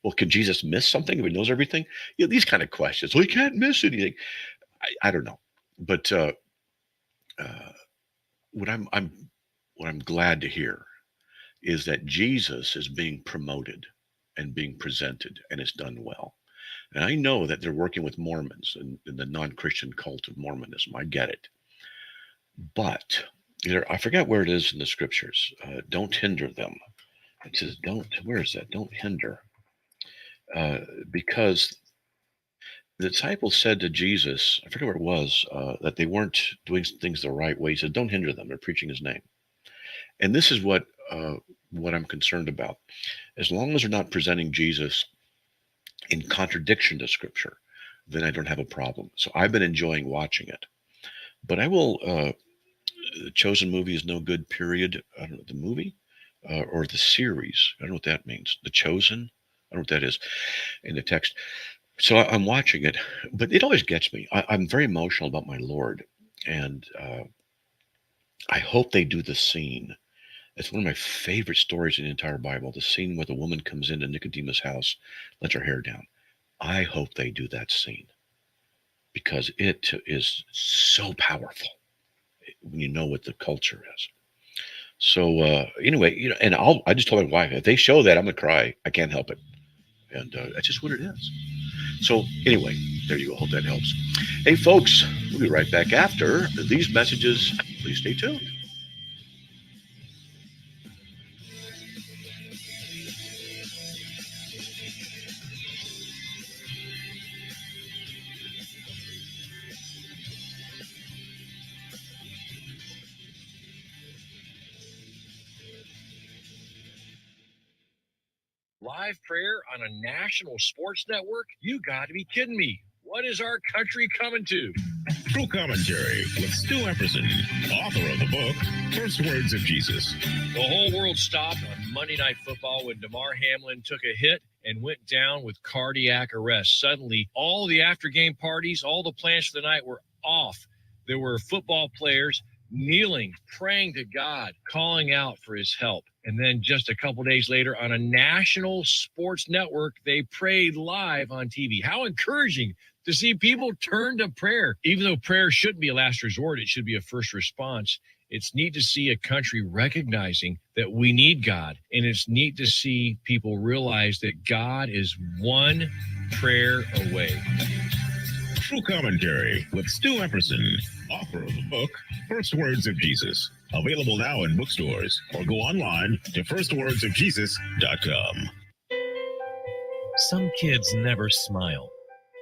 Well, can Jesus miss something if he knows everything? These kind of questions. Well, he can't miss anything. I don't know, but what I'm glad to hear is that Jesus is being promoted and being presented, and it's done well. And I know that they're working with Mormons and the non-Christian cult of Mormonism. I get it. But I forget where it is in the scriptures. Don't hinder them. It says, where is that? Don't hinder. Because the disciples said to Jesus, I forget where it was, that they weren't doing things the right way. He said, don't hinder them. They're preaching his name. And this is what I'm concerned about. As long as they're not presenting Jesus in contradiction to scripture, then I don't have a problem. So I've been enjoying watching it. But I will, the Chosen movie is no good, period. I don't know, the movie or the series. I don't know what that means. The Chosen, I don't know what that is in the text. So I'm watching it, but it always gets me. I'm very emotional about my Lord. And I hope they do the scene. It's one of my favorite stories in the entire Bible, the scene where the woman comes into Nicodemus' house, lets her hair down. I hope they do that scene because it is so powerful when you know what the culture is. So anyway, and I just told my wife, if they show that, I'm going to cry. I can't help it. And that's just what it is. So anyway, there you go. Hope that helps. Hey, folks, we'll be right back after these messages. Please stay tuned. Live prayer on a national sports network? You got to be kidding me. What is our country coming to? True Commentary with Stu Epperson, author of the book, First Words of Jesus. The whole world stopped on Monday Night Football when Damar Hamlin took a hit and went down with cardiac arrest. Suddenly, all the after-game parties, all the plans for the night were off. There were football players kneeling, praying to God, calling out for his help. And then just a couple days later on a national sports network, they prayed live on TV. How encouraging to see people turn to prayer. Even though prayer shouldn't be a last resort, it should be a first response. It's neat to see a country recognizing that we need God. And it's neat to see people realize that God is one prayer away. True Commentary with Stu Epperson, author of the book, First Words of Jesus. Available now in bookstores or go online to firstwordsofjesus.com. Some kids never smile.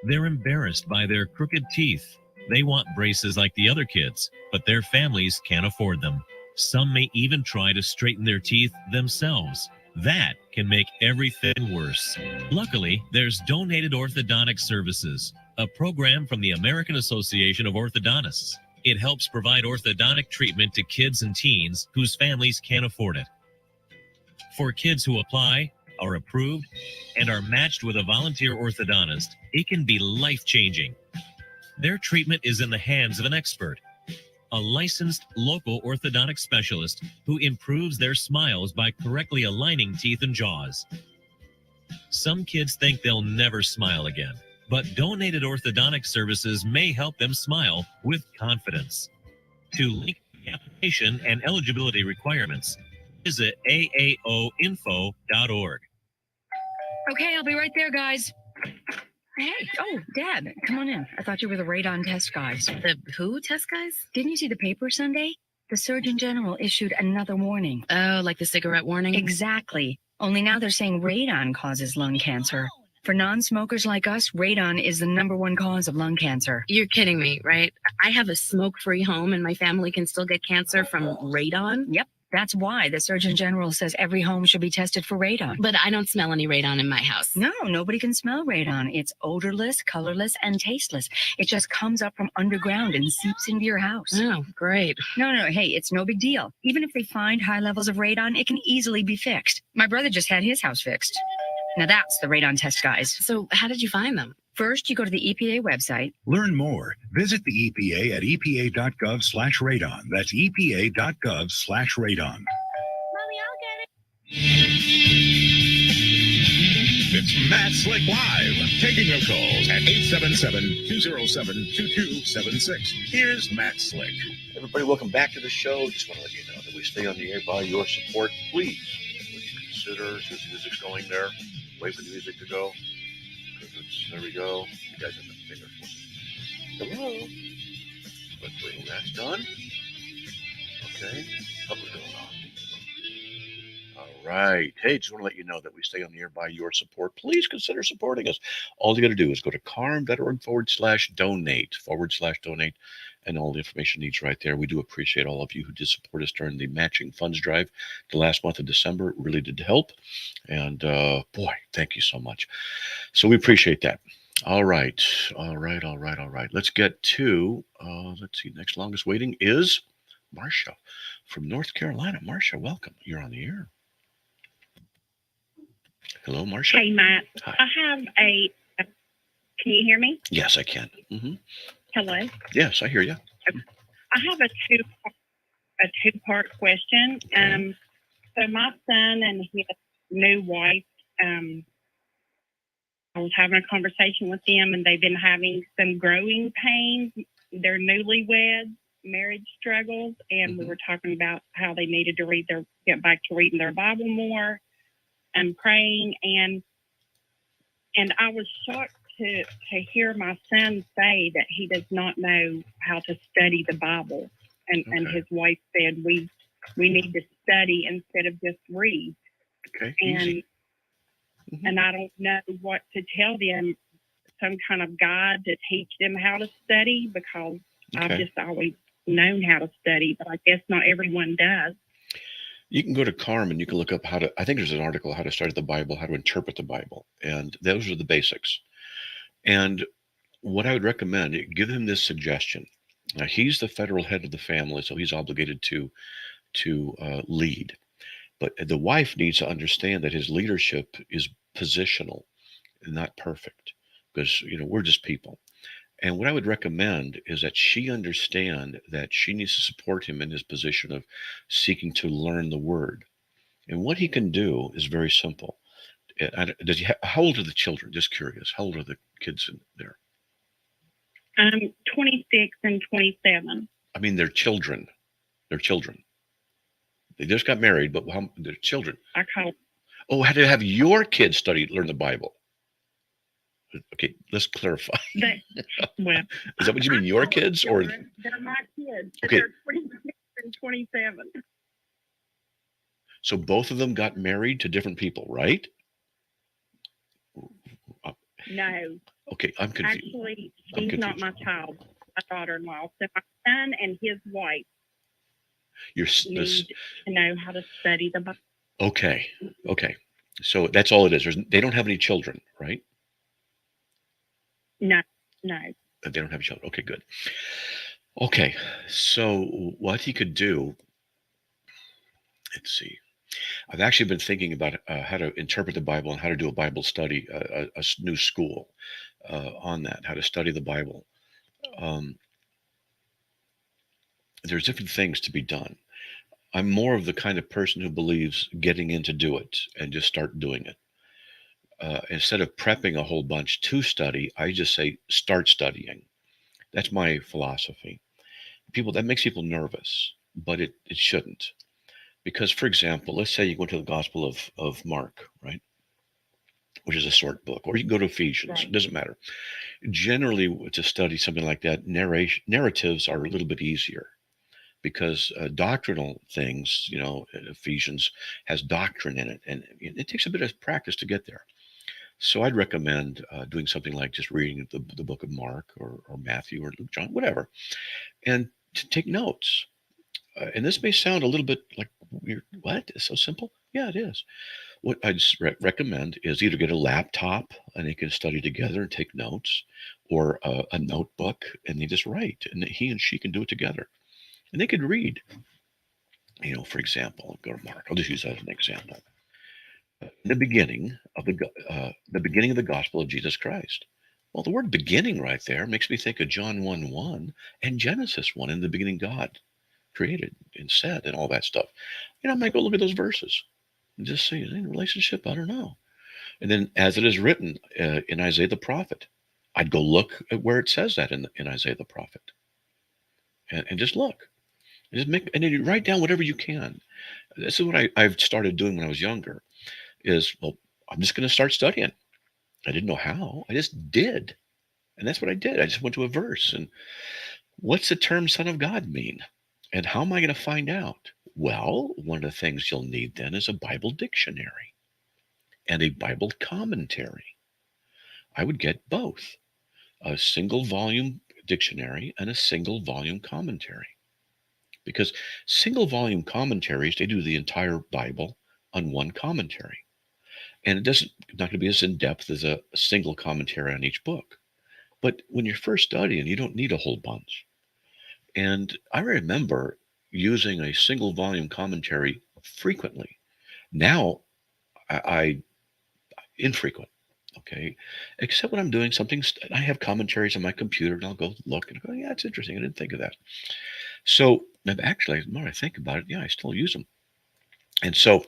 They're embarrassed by their crooked teeth. They want braces like the other kids, but their families can't afford them. Some may even try to straighten their teeth themselves. That can make everything worse. Luckily, there's Donated Orthodontic Services, a program from the American Association of Orthodontists. It helps provide orthodontic treatment to kids and teens whose families can't afford it. For kids who apply, are approved, and are matched with a volunteer orthodontist, it can be life-changing. Their treatment is in the hands of an expert, a licensed local orthodontic specialist who improves their smiles by correctly aligning teeth and jaws. Some kids think they'll never smile again, but Donated Orthodontic Services may help them smile with confidence. To link the application and eligibility requirements, visit aaoinfo.org. Okay, I'll be right there, guys. Hey, oh, Dad, come on in. I thought you were the radon test guys. The who test guys? Didn't you see the paper Sunday? The Surgeon General issued another warning. Oh, like the cigarette warning? Exactly. Only now they're saying radon causes lung cancer. For non-smokers like us, radon is the #1 cause of lung cancer. You're kidding me, right? I have a smoke-free home and my family can still get cancer from radon? Yep. That's why the Surgeon General says every home should be tested for radon. But I don't smell any radon in my house. No, nobody can smell radon. It's odorless, colorless, and tasteless. It just comes up from underground and seeps into your house. Oh, great. No, hey, it's no big deal. Even if they find high levels of radon, it can easily be fixed. My brother just had his house fixed. Now that's the radon test guys. So how did you find them? First, you go to the EPA website. Learn more. Visit the EPA at epa.gov/radon. That's epa.gov/radon. It's Matt Slick Live, taking your calls at 877-207-2276. Here's Matt Slick. Everybody, welcome back to the show. Just want to let you know that we stay on the air by your support. Please, would you consider, since the music's going there, wait for the music to go. There we go. You guys have the finger. Hello. Let's wait till that's done. Okay. Up we go. All right. Hey, just want to let you know that we stay on the air by your support. Please consider supporting us. All you got to do is go to carm.org/donate, and all the information needs right there. We do appreciate all of you who did support us during the matching funds drive the last month of December. It really did help. And boy, thank you so much. So we appreciate that. All right. Let's get to, let's see, next longest waiting is Marcia from North Carolina. Marcia, welcome. You're on the air. Hello, Marcia. Hey, Matt. Hi. I have can you hear me? Yes, I can. Mm-hmm. Hello. Yes, I hear you. I have a two-part question. So my son and his new wife, I was having a conversation with them, and they've been having some growing pains. They're newlyweds, marriage struggles, and we were talking about how they needed to get back to reading their Bible more and praying, and I was shocked to hear my son say that he does not know how to study the Bible, and his wife said we need to study instead of just read. Okay. And and I don't know what to tell them, some kind of guide to teach them how to study, because I've just always known how to study, but I guess not everyone does. You can go to CARM and you can look up how to, I think there's an article, how to study the Bible, how to interpret the Bible. And those are the basics. And what I would recommend, give him this suggestion. Now, he's the federal head of the family, so he's obligated to lead. But the wife needs to understand that his leadership is positional and not perfect, because we're just people. And what I would recommend is that she understand that she needs to support him in his position of seeking to learn the word. And what he can do is very simple. Does he how old are the children? Just curious. How old are the kids in there? 26 and 27. I mean, they're children. They're children. They just got married, but they're children. I call Oh, how to have your kids learn the Bible? Okay, let's clarify. Well, Is that what you mean, your kids, or? They're my kids. Okay. They're 26 and 27. So both of them got married to different people, right? No. Okay, I'm confused. Actually, she's not my child, my daughter-in-law. So my son and his wife need to know how to study the Bible. Okay. So that's all it is. They don't have any children, right? No. They don't have children. Okay, good. Okay, so what he could do, let's see. I've actually been thinking about how to interpret the Bible and how to do a Bible study, a new school on that, how to study the Bible. There's different things to be done. I'm more of the kind of person who believes getting in to do it and just start doing it. Instead of prepping a whole bunch to study, I just say start studying. That's my philosophy. That makes people nervous, but it shouldn't. Because, for example, let's say you go to the Gospel of Mark, right? Which is a short book, or you can go to Ephesians, right. It doesn't matter. Generally, to study something like that, narratives are a little bit easier because doctrinal things, Ephesians has doctrine in it, and it takes a bit of practice to get there. So I'd recommend doing something like just reading the book of Mark or Matthew or Luke, John, whatever, and to take notes. And this may sound a little bit like weird. What? It's so simple? Yeah, it is. What I just recommend is either get a laptop and they can study together and take notes, or a notebook and they just write, and he and she can do it together. And they could read. For example, go to Mark. I'll just use that as an example. The beginning of the gospel of Jesus Christ. Well, the word beginning right there makes me think of John 1:1 and Genesis 1. In the beginning, God created and said and all that stuff. I might go look at those verses and just see, in relationship, I don't know. And then as it is written in Isaiah the prophet, I'd go look at where it says that in Isaiah the prophet. And just look. And then you write down whatever you can. This is what I've started doing when I was younger. I'm just going to start studying. I didn't know how. I just did. And that's what I did. I just went to a verse. And what's the term Son of God mean? And how am I going to find out? Well, one of the things you'll need then is a Bible dictionary and a Bible commentary. I would get both, a single volume dictionary and a single volume commentary. Because single volume commentaries, they do the entire Bible on one commentary. And it's not going to be as in-depth as a single commentary on each book. But when you're first studying, you don't need a whole bunch. And I remember using a single volume commentary frequently. Now, I infrequent, okay? Except when I'm doing something, I have commentaries on my computer, and I'll go look and go, yeah, it's interesting. I didn't think of that. So actually, the more I think about it, yeah, I still use them. And so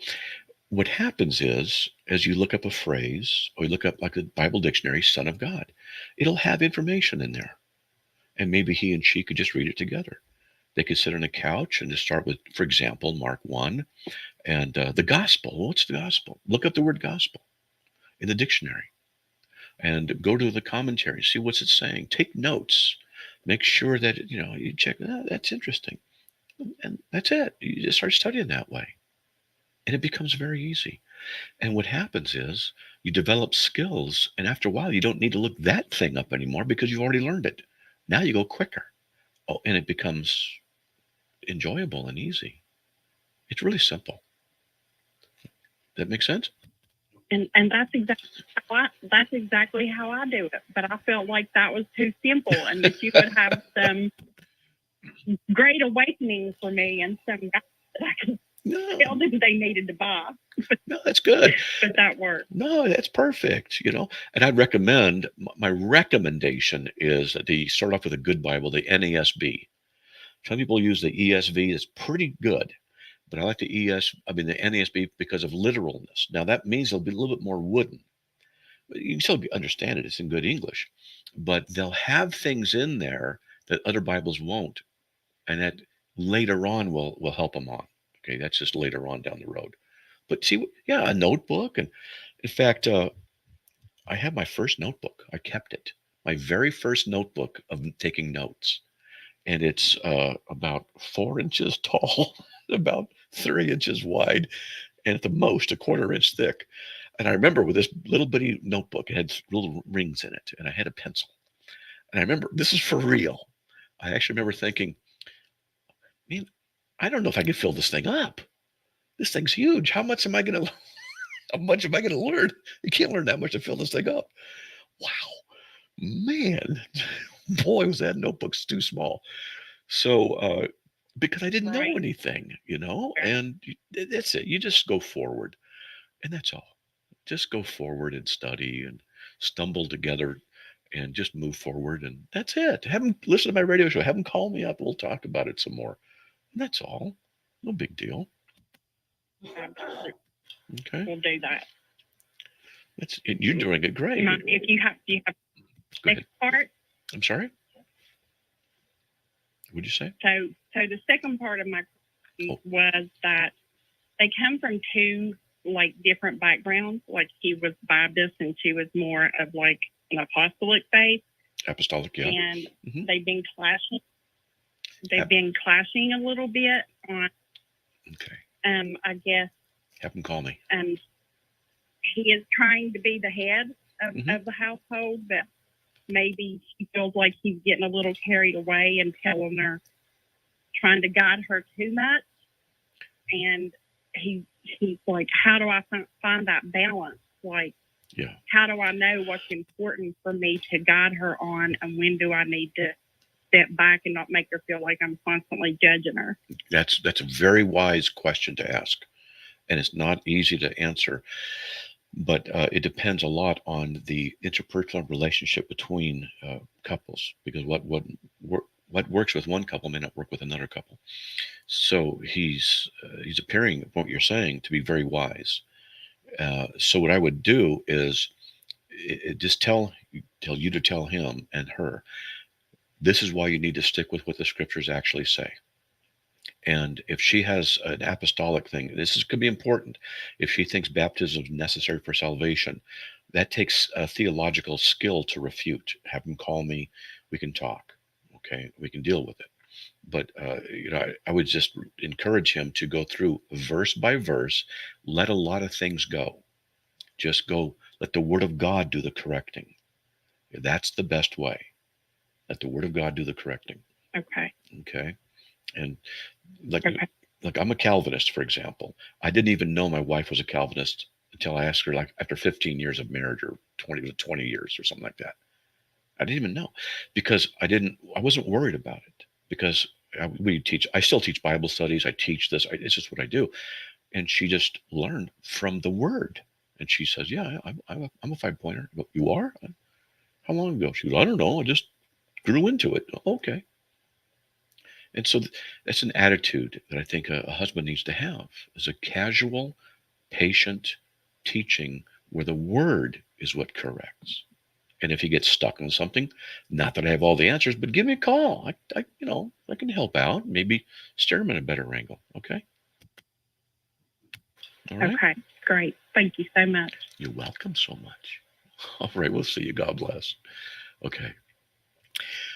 what happens is, as you look up a phrase, or you look up like a Bible dictionary, Son of God, it'll have information in there. And maybe he and she could just read it together. They could sit on a couch and just start with, for example, Mark 1 and the gospel. What's the gospel? Look up the word gospel in the dictionary and go to the commentary, see what's it saying. Take notes. Make sure that, you check, that's interesting. And that's it. You just start studying that way. And it becomes very easy. And what happens is you develop skills, and after a while, you don't need to look that thing up anymore because you've already learned it. Now you go quicker. Oh, and it becomes enjoyable and easy. It's really simple. That make sense? And that's exactly how I do it. But I felt like that was too simple, and that you would have some great awakening for me and some guys that I could tell them they needed to buy. No, that's good. But that worked. No, that's perfect. And I'd recommend, my recommendation is that they start off with a good Bible, the NASB. Some people use the ESV. It's pretty good, but I like the the NASB because of literalness. Now that means it'll be a little bit more wooden. You can still understand it. It's in good English, but they'll have things in there that other Bibles won't, and that later on will help them on. Okay, that's just later on down the road. But see, a notebook, and in fact, I have my first notebook. I kept it. My very first notebook of taking notes, and it's about 4 inches tall, about 3 inches wide, and at the most a 1/4 inch thick. And I remember with this little bitty notebook, it had little rings in it, and I had a pencil. And I remember, this is for real. I actually remember thinking, man, I don't know if I can fill this thing up. This thing's huge. How much am I going to learn? You can't learn that much to fill this thing up. Wow, man, boy, was that notebook's too small. So, because I didn't know anything, and that's it. You just go forward, and that's all. Just go forward and study and stumble together and just move forward. And that's it. Have them listen to my radio show. Have them call me up. We'll talk about it some more. And that's all. No big deal. Absolutely. Okay. We'll do that. You're doing it great. If you have Go next part. I'm sorry? What'd you say? So the second part of my question was that they come from two different backgrounds. Like he was Baptist and she was more of an apostolic faith. Apostolic, yeah. And they've been clashing. They've been clashing a little bit on. Okay. I guess. Have them call me. He is trying to be the head of the household, but maybe she feels like he's getting a little carried away and trying to guide her too much. And he's like, how do I find that balance? How do I know what's important for me to guide her on, and when do I need to step back and not make her feel like I'm constantly judging her? That's a very wise question to ask, and it's not easy to answer. But it depends a lot on the interpersonal relationship between couples, because what works with one couple may not work with another couple. So he's appearing, from what you're saying, to be very wise. So what I would do is just tell you to tell him and her, this is why you need to stick with what the scriptures actually say. And if she has an apostolic thing, could be important. If she thinks baptism is necessary for salvation, that takes a theological skill to refute. Have him call me. We can talk. Okay, we can deal with it. But I would just encourage him to go through verse by verse. Let a lot of things go. Just go. Let the Word of God do the correcting. That's the best way. Let the Word of God do the correcting. Okay. Okay. And like I'm a Calvinist, for example. I didn't even know my wife was a Calvinist until I asked her, after 15 years of marriage, or 20 years or something like that. I didn't even know, because I wasn't worried about it, because I still teach Bible studies. I teach this. It's just what I do. And she just learned from the Word. And she says, yeah, I'm a 5-pointer. You are? How long ago? She goes, I don't know. I just grew into it. Okay. And so that's an attitude that I think a husband needs to have, is a casual, patient teaching where the Word is what corrects. And if he gets stuck on something, not that I have all the answers, but give me a call. I can help out. Maybe steer him in a better angle. Okay. All right. Okay. Great. Thank you so much. You're welcome so much. All right. We'll see you. God bless. Okay.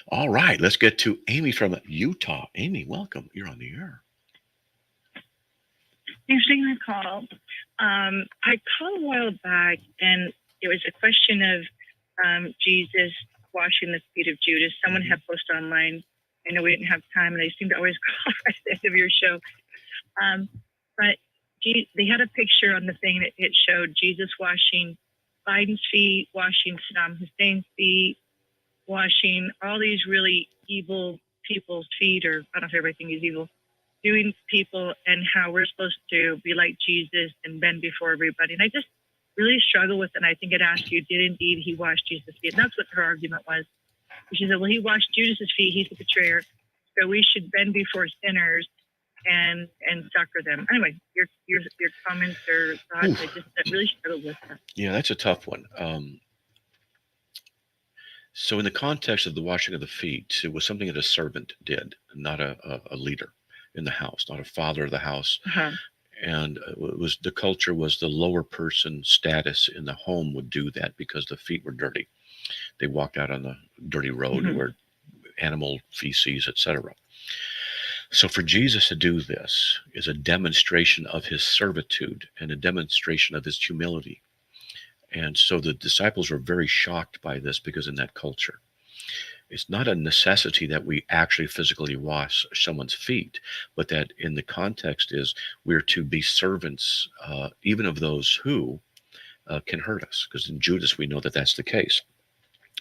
All right, let's get to Amy from Utah. Amy, welcome. You're on the air. Thanks for taking my call. I called a while back, and it was a question of Jesus washing the feet of Judas. Someone had posted online. I know we didn't have time, and I seem to always call right at the end of your show. But they had a picture on the thing that it showed Jesus washing Biden's feet, washing Saddam Hussein's feet, washing all these really evil people's feet, or I don't know if everything is evil, doing people, and how we're supposed to be like Jesus and bend before everybody. And I just really struggle with it. And I think it asked you, did indeed he wash Jesus' feet? And that's what her argument was. She said, well, he washed Judas's feet. He's the betrayer. So we should bend before sinners and succor them. Anyway, your comments or thoughts, I really struggled with that. Yeah, that's a tough one. So in the context of the washing of the feet, it was something that a servant did, not a leader in the house, not a father of the house. And it was, the culture was the lower person status in the home would do that because the feet were dirty. They walked out on the dirty road where animal feces, etc. So for Jesus to do this is a demonstration of his servitude and a demonstration of his humility. And so the disciples were very shocked by this, because in that culture, it's not a necessity that we actually physically wash someone's feet, but that in the context is we're to be servants, even of those who can hurt us. Because in Judas, we know that that's the case.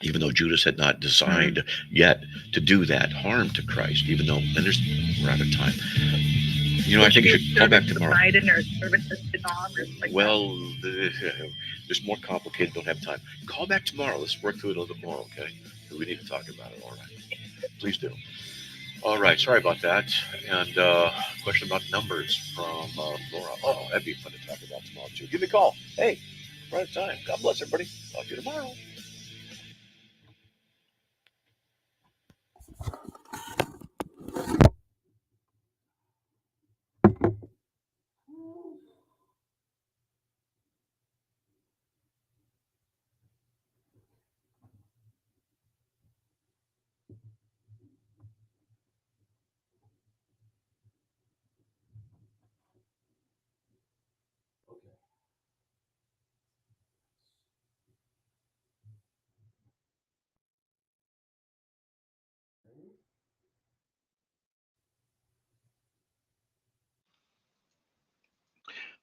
Even though Judas had not designed yet to do that harm to Christ, even though, and we're out of time. You know, I think you should call back tomorrow. Well, it's more complicated. Don't have time. Call back tomorrow. Let's work through it a little bit more, okay? We need to talk about it. All right. Please do. All right. Sorry about that. And question about numbers from Laura. Oh, that'd be fun to talk about tomorrow, too. Give me a call. Hey, we're out of time. God bless everybody. Talk to you tomorrow.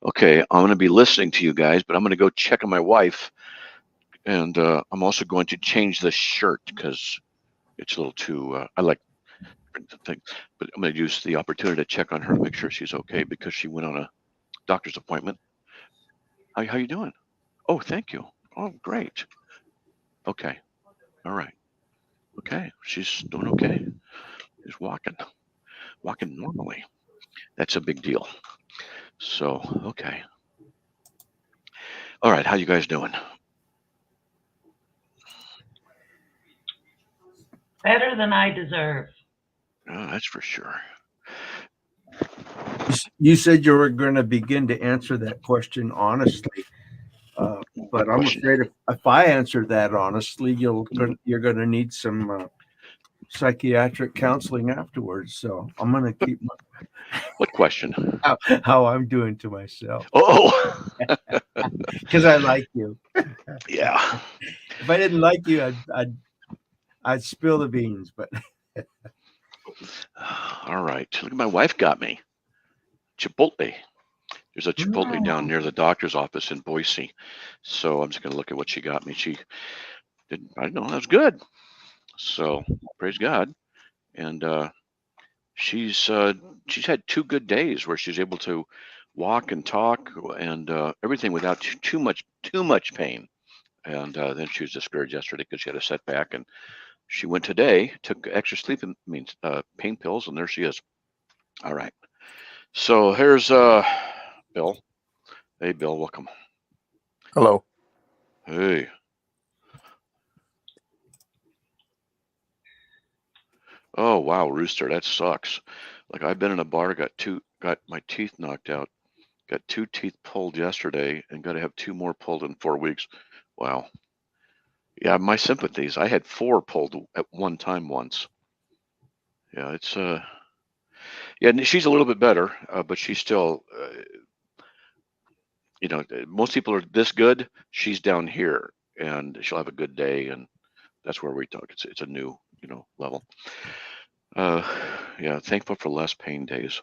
Okay, I'm going to be listening to you guys, but I'm going to go check on my wife, and I'm also going to change the shirt because it's a little too. I like things, but I'm going to use the opportunity to check on her to make sure she's okay, because she went on a doctor's appointment. How you doing? Oh, thank you. Oh, great. Okay. All right. Okay, she's doing okay. She's walking normally. That's a big deal. So, okay. All right, how you guys doing? Better than I deserve. Oh, that's for sure. You said you were going to begin to answer that question honestly, but I'm afraid if I answer that honestly, you're going to need some psychiatric counseling afterwards. So I'm going to keep What question? How I'm doing to myself. Oh, because I like you. Yeah. If I didn't like you, I'd spill the beans. But all right, look, my wife got me Chipotle. There's a Chipotle down near the doctor's office in Boise. So I'm just going to look at what she got me. She didn't, I know that was good. So praise God. And she's had 2 good days where she's able to walk and talk and everything without too much pain. And then she was discouraged yesterday because she had a setback. And she went today, took extra sleeping pain pills, and there she is. All right. So here's Bill. Hey, Bill, welcome. Hello. Hey. Oh, wow, Rooster, that sucks. Like, I've been in a bar, got my teeth knocked out, got 2 teeth pulled yesterday, and got to have 2 more pulled in 4 weeks. Wow. Yeah, my sympathies. I had 4 pulled at one time once. Yeah, it's yeah, she's a little bit better, but she's still, you know, most people are this good. She's down here, and she'll have a good day, and that's where we talk. It's a new, level. Yeah, thankful for less pain days.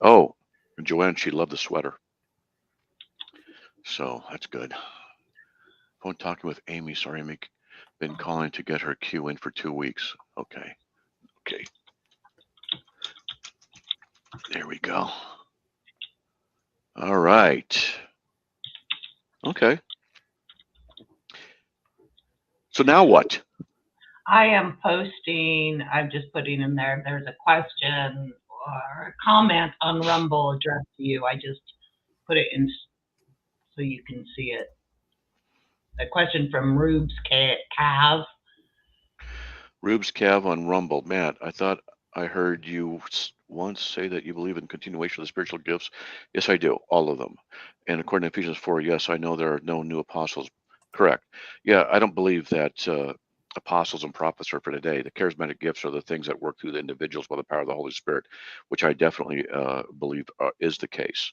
Oh, And Joanne, she loved the sweater. So that's good. Phone talking with Amy. Sorry, Amy. Been calling to get her queue in for 2 weeks. Okay. Okay. There we go. All right. Okay. So now what? I am posting, I'm just putting in there, there's a question or a comment on Rumble addressed to you. I just put it in so you can see it. A question from Rubes Cav. Rubes Cav on Rumble. Matt, I thought I heard you once say that you believe in continuation of the spiritual gifts. Yes, I do. All of them. And according to Ephesians 4, yes, I know there are no new apostles. Correct. Yeah, I don't believe that apostles and prophets are for today. The charismatic gifts are the things that work through the individuals by the power of the Holy Spirit, which I definitely believe is the case.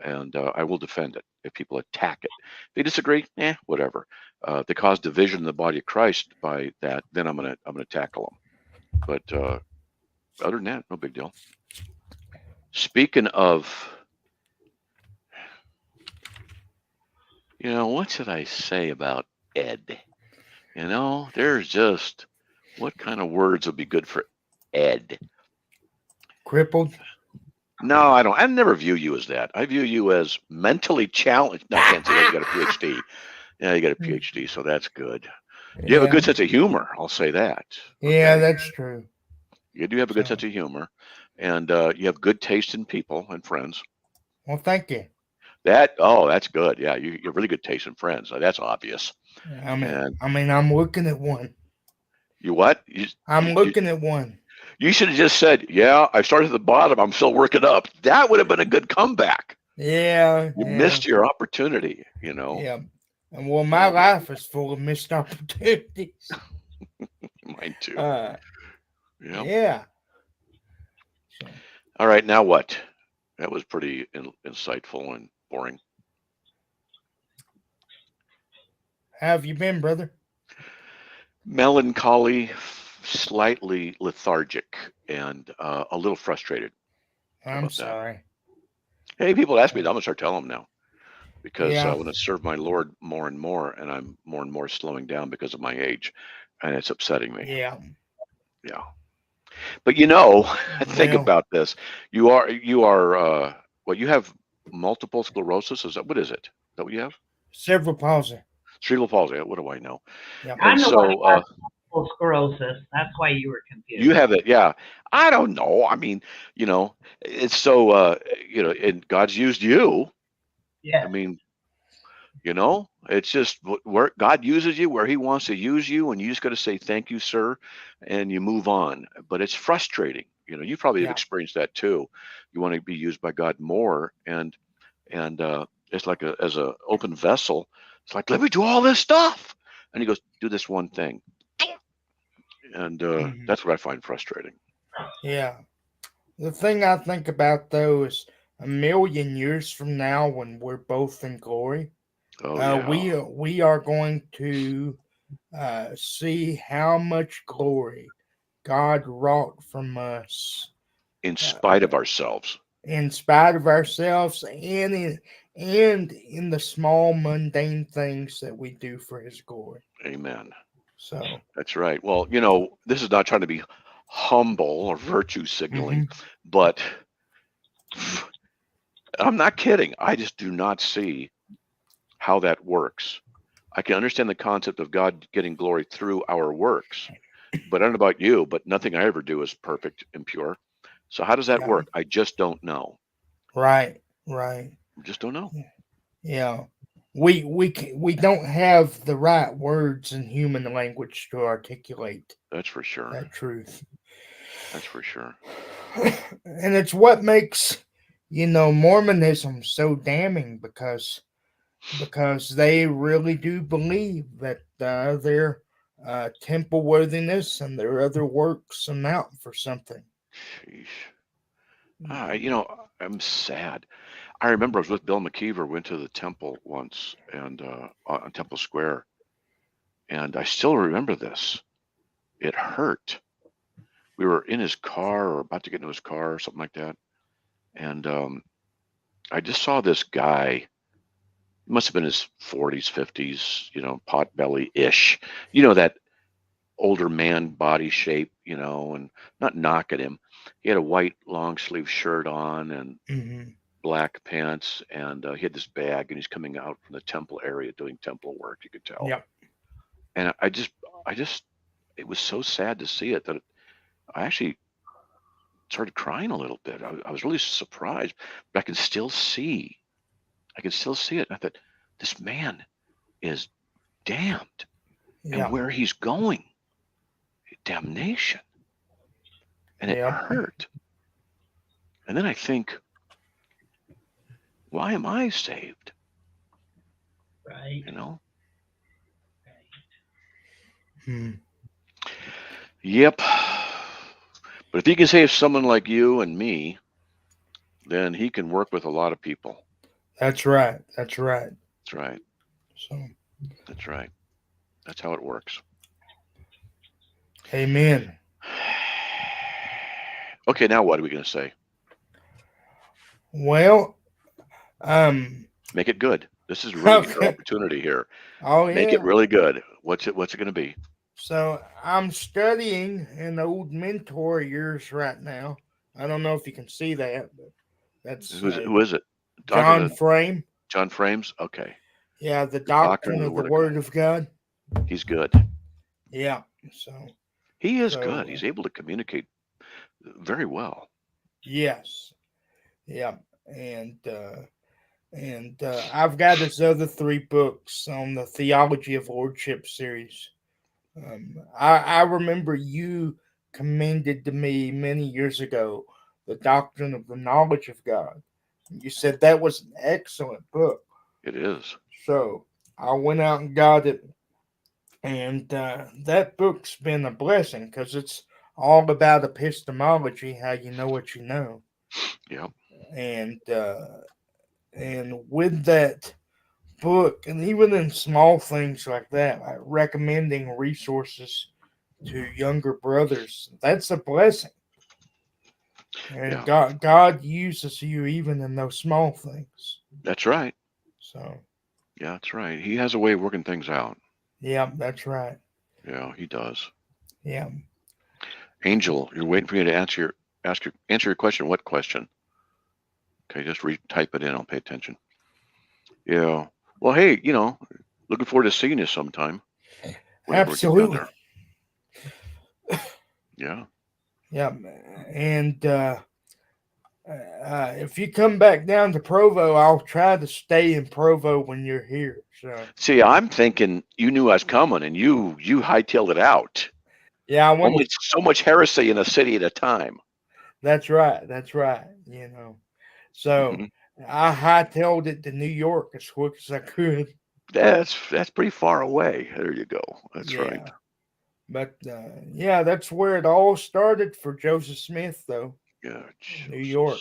And I will defend it if people attack it. If they disagree, whatever. If they cause division in the body of Christ by that, then I'm gonna tackle them. But other than that, no big deal. Speaking of, what should I say about Ed? There's just, what kind of words would be good for Ed? Crippled? No, I don't. I never view you as that. I view you as mentally challenged. No, I can't say that. You got a PhD. Yeah, you got a PhD, so that's good. You have a good sense of humor. I'll say that. Yeah, that's true. You do have a good sense of humor, and you have good taste in people and friends. Well, thank you. That's good. Yeah, you have really good taste in friends. That's obvious. I mean, I'm looking at one. You what? I'm looking at one. You should have just said, "Yeah, I started at the bottom. I'm still working up." That would have been a good comeback. Yeah. You missed your opportunity. Yeah. And well, my life is full of missed opportunities. Mine too. Yeah. So. All right, now what? That was pretty insightful and boring. How have you been, brother? Melancholy, slightly lethargic, and a little frustrated. I'm sorry. Hey, people ask me, I'm going to start telling them now. Because Yeah. I want to serve my Lord more and more, and I'm more and more slowing down because of my age, and it's upsetting me. Yeah. Yeah. But think about this. You are you have multiple sclerosis. What is it? Is that what you have? Cerebral palsy. Cerebral palsy. What do I know? Yeah. I'm the one who has multiple sclerosis. That's why you were confused. You have it, yeah. I don't know. I mean, it's so and God's used you. Yeah. I mean, it's just where God uses you, where He wants to use you, and you just got to say thank you, sir, and you move on. But it's frustrating. You probably have experienced that too. You want to be used by God more, and it's like as a open vessel. It's like, let me do all this stuff, and He goes, do this one thing, and that's what I find frustrating. Yeah. The thing I think about though is 1,000,000 years from now, when we're both in glory. We are going to see how much glory God wrought from us, in spite of ourselves. In spite of ourselves, and in the small mundane things that we do for His glory. Amen. So that's right. Well, this is not trying to be humble or virtue signaling, but I'm not kidding. I just do not see how that works. I can understand the concept of God getting glory through our works, but I don't know about you, but nothing I ever do is perfect and pure. So how does that work? I just don't know. Right. Just don't know. Yeah. We don't have the right words in human language to articulate. That's for sure. That truth. That's for sure. And it's what makes, Mormonism so damning, because they really do believe that their temple worthiness and their other works amount for something. Sheesh. I'm sad. I remember I was with Bill McKeever, went to the temple once, and on Temple Square, and I still remember this. It hurt. We were in his car or about to get into his car or something like that, and I just saw this guy. He must have been his 40s, 50s, pot belly-ish. That older man body shape, and not knocking him. He had a white long sleeve shirt on and black pants, and he had this bag, and he's coming out from the temple area doing temple work. You could tell. Yep. And I just, it was so sad to see it that I actually started crying a little bit. I was really surprised, but I can still see it. I thought, this man is damned, Yeah. and where he's going, damnation. And it hurt. And then I think, why am I saved? Right. Yep. But if he can save someone like you and me, then he can work with a lot of people. That's right. That's right. That's right. So. That's right. That's how it works. Amen. Okay, now what are we going to say? Well, make it good. This is really your opportunity here. Oh, yeah. Make it really good. What's it going to be? So I'm studying an old mentor of yours right now. I don't know if you can see that, but that's who is it? John Frame. John Frames. Okay. Yeah, the doctrine of the Word of God. He's good. Yeah. So he is good. He's able to communicate very well. Yes. Yeah. And I've got his other 3 books on the Theology of Lordship series. I remember you commended to me many years ago the Doctrine of the Knowledge of God. You said that was an excellent book. It is. So I went out and got it, and that book's been a blessing because it's all about epistemology, how you know what you know. Yeah. And with that book, and even in small things like that, like recommending resources to younger brothers, that's a blessing. And God uses you even in those small things. That's right. So. Yeah, that's right. He has a way of working things out. Yeah, that's right. Yeah, he does. Yeah. Angel, you're waiting for you to answer your question. What question? Okay, just type it in. I'll pay attention. Yeah. Well, hey, looking forward to seeing you sometime. Absolutely. Yeah. Yeah. And if you come back down to Provo, I'll try to stay in Provo when you're here. So. See, I'm thinking you knew I was coming, and you hightailed it out. Yeah, I want so much heresy in a city at a time. That's right. That's right. So I hightailed it to New York as quick as I could. That's pretty far away. There you go. That's right. But that's where it all started for Joseph Smith, though. Yeah, New York.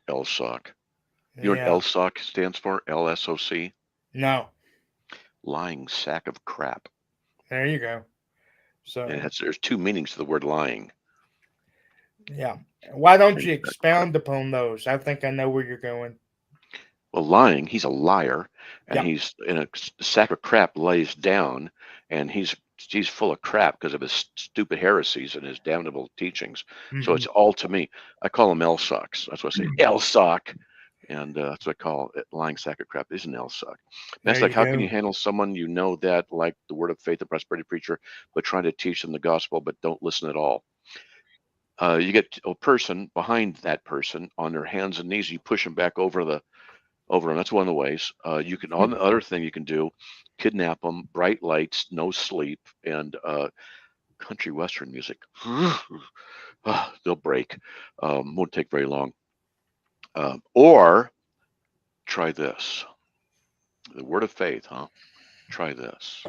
LSOC. You know what LSOC stands for? LSOC? No. Lying sack of crap. There you go. So and there's 2 meanings to the word lying. Yeah. Why don't you expound upon those? I think I know where you're going. Well, lying, he's a liar, and he's in a sack of crap lays down, and he's full of crap because of his stupid heresies and his damnable teachings. So it's all to me. I call him LSOCs. That's what I say, LSOC. And that's what I call it, lying sack of crap. Is an LSOC. That's like, how can you handle someone that, like the Word of Faith, the prosperity preacher, but trying to teach them the gospel, but don't listen at all? You get a person behind that person on their hands and knees. You push them back over them. That's one of the ways. You can. On the other thing you can do, kidnap them. Bright lights, no sleep, and country western music. They'll break. Won't take very long. Or try this. The Word of Faith, huh? Try this.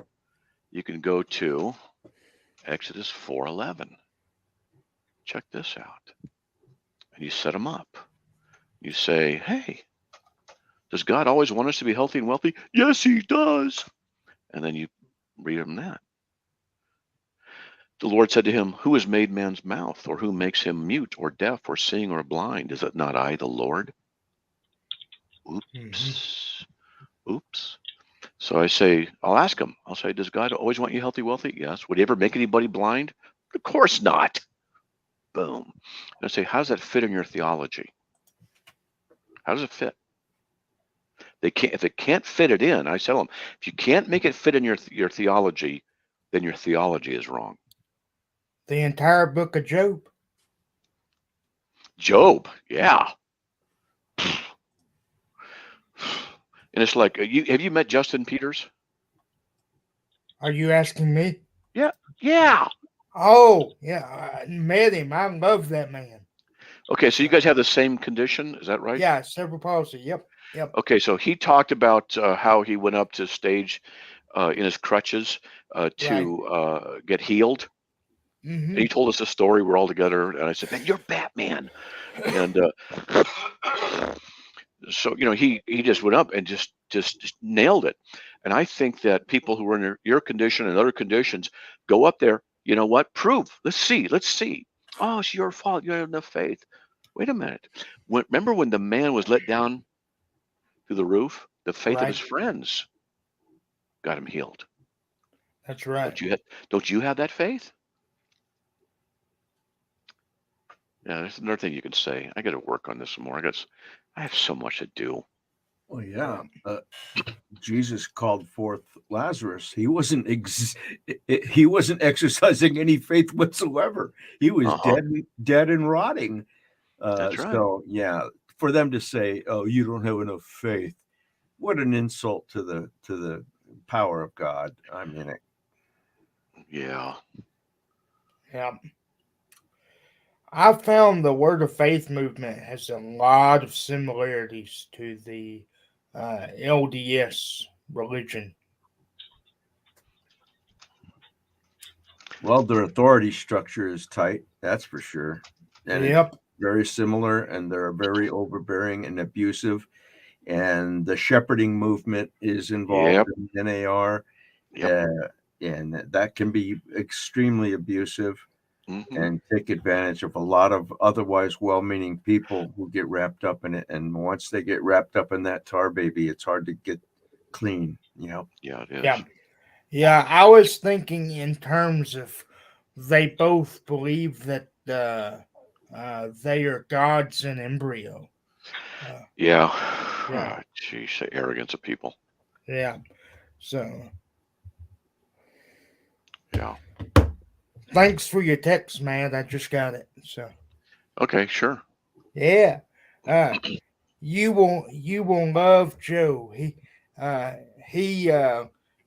You can go to Exodus 4:11. Check this out. And you set them up. You say, hey, does God always want us to be healthy and wealthy? Yes, he does. And then you read him that. The Lord said to him, who has made man's mouth, or who makes him mute or deaf or seeing or blind? Is it not I, the Lord? Oops. Oops. So I say, I'll ask him. I'll say, does God always want you healthy, wealthy? Yes. Would he ever make anybody blind? Of course not. Boom. And I say, how does that fit in your theology? How does it fit? They can't. If it can't fit it in, I tell them, if you can't make it fit in your theology, then your theology is wrong. The entire book of Job. Job, yeah. And it's like, have you met Justin Peters? Are you asking me? Yeah. Yeah. Oh, yeah. I met him. I love that man. Okay, so you guys have the same condition, is that right? Yeah, cerebral palsy. Yep. Yep. Okay, so he talked about how he went up to stage in his crutches to get healed. Mm-hmm. And he told us a story. We're all together, and I said, "Man, you're Batman." And so he just went up and just nailed it. And I think that people who are in your condition and other conditions go up there. You know what? Prove. Let's see. Oh, it's your fault. You don't have enough faith. Wait a minute. Remember when the man was let down through the roof? The faith of his friends got him healed. That's right. Don't you have that faith? Yeah, there's another thing you can say. I got to work on this some more. I have so much to do. Oh yeah, Jesus called forth Lazarus. He wasn't exercising any faith whatsoever. He was dead and rotting. That's right. So yeah, for them to say, "Oh, you don't have enough faith," what an insult to the power of God. I mean it. Yeah. Yeah. I found the Word of Faith movement has a lot of similarities to the LDS religion. Well, their authority structure is tight, that's for sure. And Yep. It's very similar, and they're very overbearing and abusive. And the shepherding movement is involved in NAR. And that can be extremely abusive and take advantage of a lot of otherwise well-meaning people who get wrapped up in it. And once they get wrapped up in that tar baby, it's hard to get clean. Yeah, it is. Yeah. Yeah, I was thinking in terms of they both believe that they are gods in embryo. Yeah. Geez, the arrogance of people. Yeah. So. Yeah. Thanks for your text, man. I just got it. So. Okay, sure. Yeah. You will love Joe. He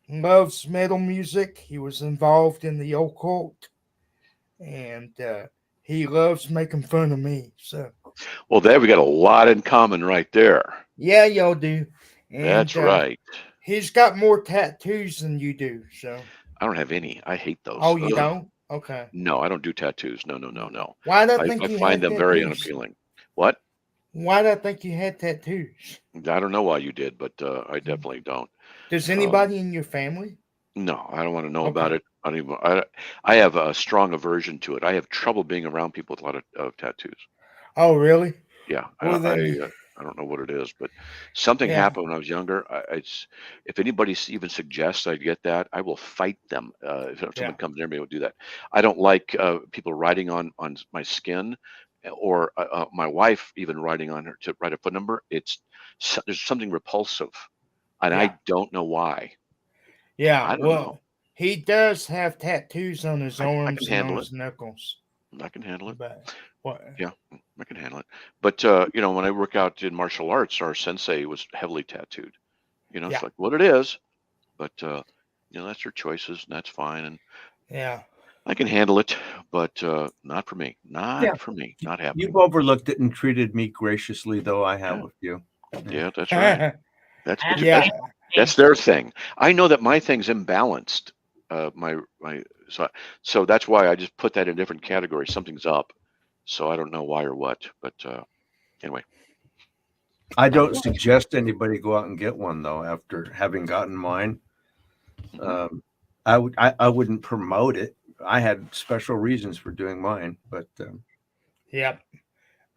loves metal music. He was involved in the occult, and he loves making fun of me. So. Well, there we got a lot in common right there. Yeah, y'all do. And, that's right. He's got more tattoos than you do. So. I don't have any. I hate those. Oh, you don't? Okay. No, I don't do tattoos. No. Why do I think I you find them tattoos? very unappealing. What? Why do I think you had tattoos? I don't know why you did, but I definitely don't. Does anybody in your family? No, I don't want to know about it. I have a strong aversion to it. I have trouble being around people with a lot of tattoos. Oh, really? Yeah. Well, I don't know what it is, but something happened when I was younger. If anybody even suggests I get that, I will fight them. If someone comes near me, I will do that. I don't like people writing on my skin, or my wife even writing on her to write a phone number. There's something repulsive, and I don't know why. Yeah, I don't know. he does have tattoos on his arms and on his knuckles. I can handle it. But what? Yeah, I can handle it. But when I work out in martial arts, our sensei was heavily tattooed. It's like what it is, but that's your choices, and that's fine. And I can handle it, but not for me. Not for me. Not happening. You've overlooked it and treated me graciously, though I have with you. Yeah, that's right. That's their thing. I know that my thing's imbalanced. So that's why I just put that in a different category. Something's up. So I don't know why or what, but anyway. I don't suggest anybody go out and get one, though. After having gotten mine, I wouldn't promote it. I had special reasons for doing mine, but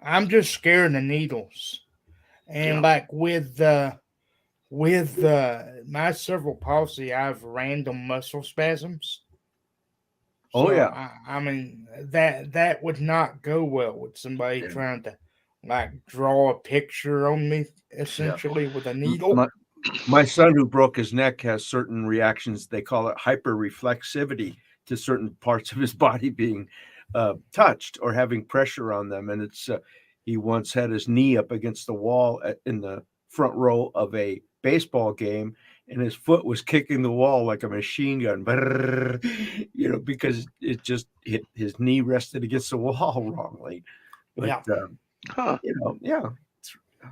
I'm just scared of needles, And like with my cerebral palsy, I have random muscle spasms. Oh, So, yeah. I mean that would not go well with somebody trying to like draw a picture on me essentially with a needle. My son who broke his neck has certain reactions. They call it hyperreflexivity to certain parts of his body being touched or having pressure on them. And it's he once had his knee up against the wall in the front row of a baseball game, and his foot was kicking the wall like a machine gun, because it just hit his knee rested against the wall wrongly. But it's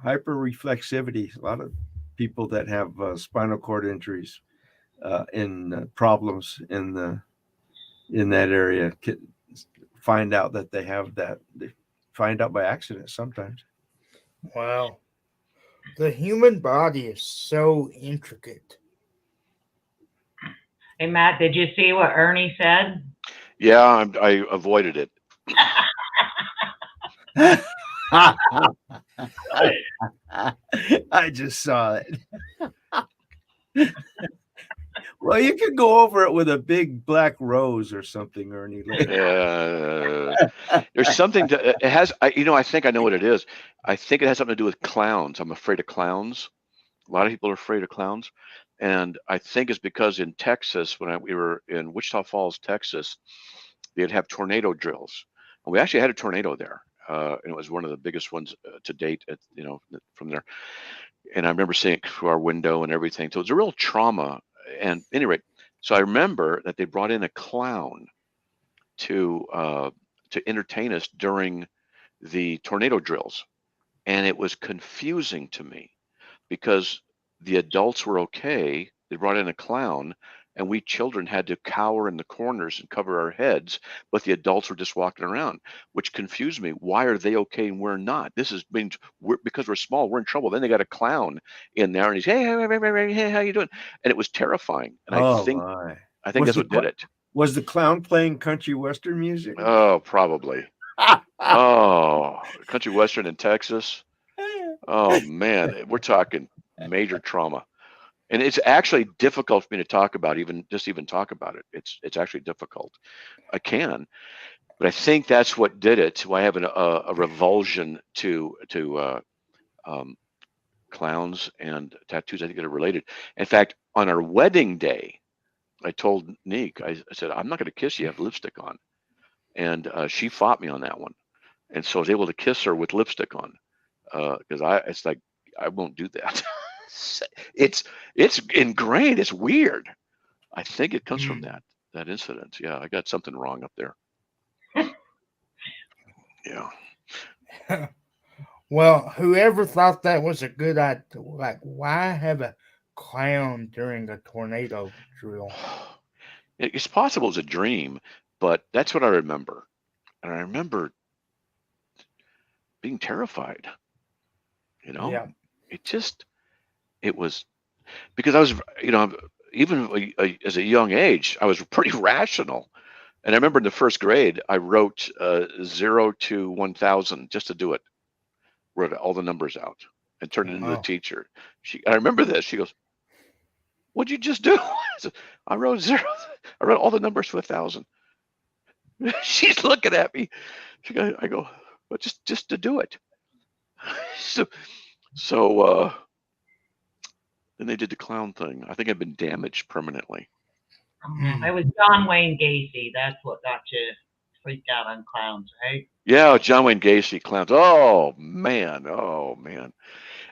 hyperreflexivity. A lot of people that have spinal cord injuries and problems in that area find out that they have that. They find out by accident sometimes. Wow. The human body is so intricate. Hey, Matt, did you see what Ernie said? Yeah, I avoided it. I just saw it. Well, you could go over it with a big black rose or something, Ernie. There's something to it has. I think I know what it is. I think it has something to do with clowns. I'm afraid of clowns. A lot of people are afraid of clowns, and I think it's because in Texas, when we were in Wichita Falls, Texas, they'd have tornado drills, and we actually had a tornado there, and it was one of the biggest ones to date. From there, and I remember seeing it through our window and everything. So it was a real trauma. And anyway, so I remember that they brought in a clown to entertain us during the tornado drills, and it was confusing to me because the adults were okay. They brought in a clown, and we children had to cower in the corners and cover our heads, but the adults were just walking around, which confused me. Why are they okay and we're not? This is because we're small, we're in trouble. Then they got a clown in there, and he's hey, how you doing? And it was terrifying. And I think that's what did it. Was the clown playing country western music? Oh, probably. Oh, country western in Texas. Oh man, we're talking major trauma. And it's actually difficult for me to talk about, even talk about it. It's actually difficult. I can, but I think that's what did it. So I have a revulsion to clowns and tattoos. I think they're related. In fact, on our wedding day, I told Neek, I said, I'm not going to kiss you. You have lipstick on. And she fought me on that one. And so I was able to kiss her with lipstick on because it's like, I won't do that. It's ingrained. It's weird. I think it comes from that incident. Yeah, I got something wrong up there. Yeah. Well, whoever thought that was a good idea, like, why have a clown during a tornado drill? It's possible it's a dream, but that's what I remember. And I remember being terrified. Yeah. It was because I was, even as a young age, I was pretty rational. And I remember in the first grade, I wrote 0 to 1,000 just to do it. Wrote all the numbers out and turned it into the teacher. I remember this. She goes, "What'd you just do?" I said, I wrote 0. I wrote all the numbers to 1,000. She's looking at me. I go, "Well, just to do it." So then they did the clown thing. I think I've been damaged permanently. It was John Wayne Gacy. That's what got you freaked out on clowns, right? Yeah, John Wayne Gacy clowns. Oh man.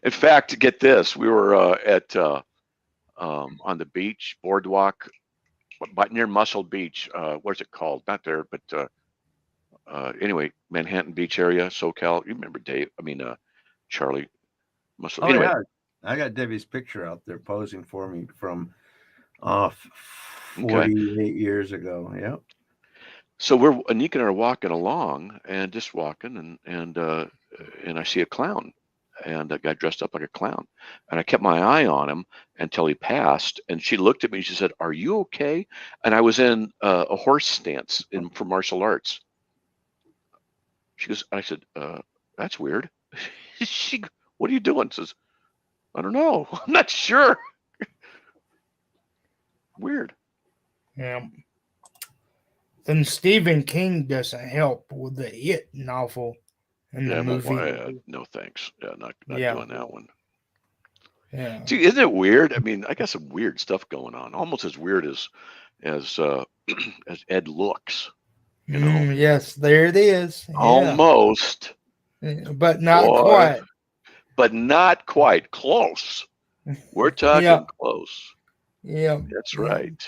In fact, get this: we were on the beach boardwalk, near Muscle Beach. What's it called? Not there, but anyway, Manhattan Beach area, SoCal. You remember Dave? Charlie Muscle. Oh anyway. yeah, I got Debbie's picture out there posing for me from 48 years ago. Yeah. So Anika and I are walking along and just walking, and I see a clown, and a guy dressed up like a clown, and I kept my eye on him until he passed. And she looked at me. She said, "Are you okay?" And I was in a horse stance for martial arts. She goes, I said, "That's weird." what are you doing? Says, I don't know. I'm not sure. Weird. Yeah. Then Stephen King doesn't help with the It novel and the movie. No thanks. Yeah, not Yeah. doing that one. Yeah. See, isn't it weird? I mean, I got some weird stuff going on. Almost as weird as as Ed looks. You know. Yes, there it is. Yeah. Almost. But not quite. But not quite. Close. We're talking close. Yeah. That's right.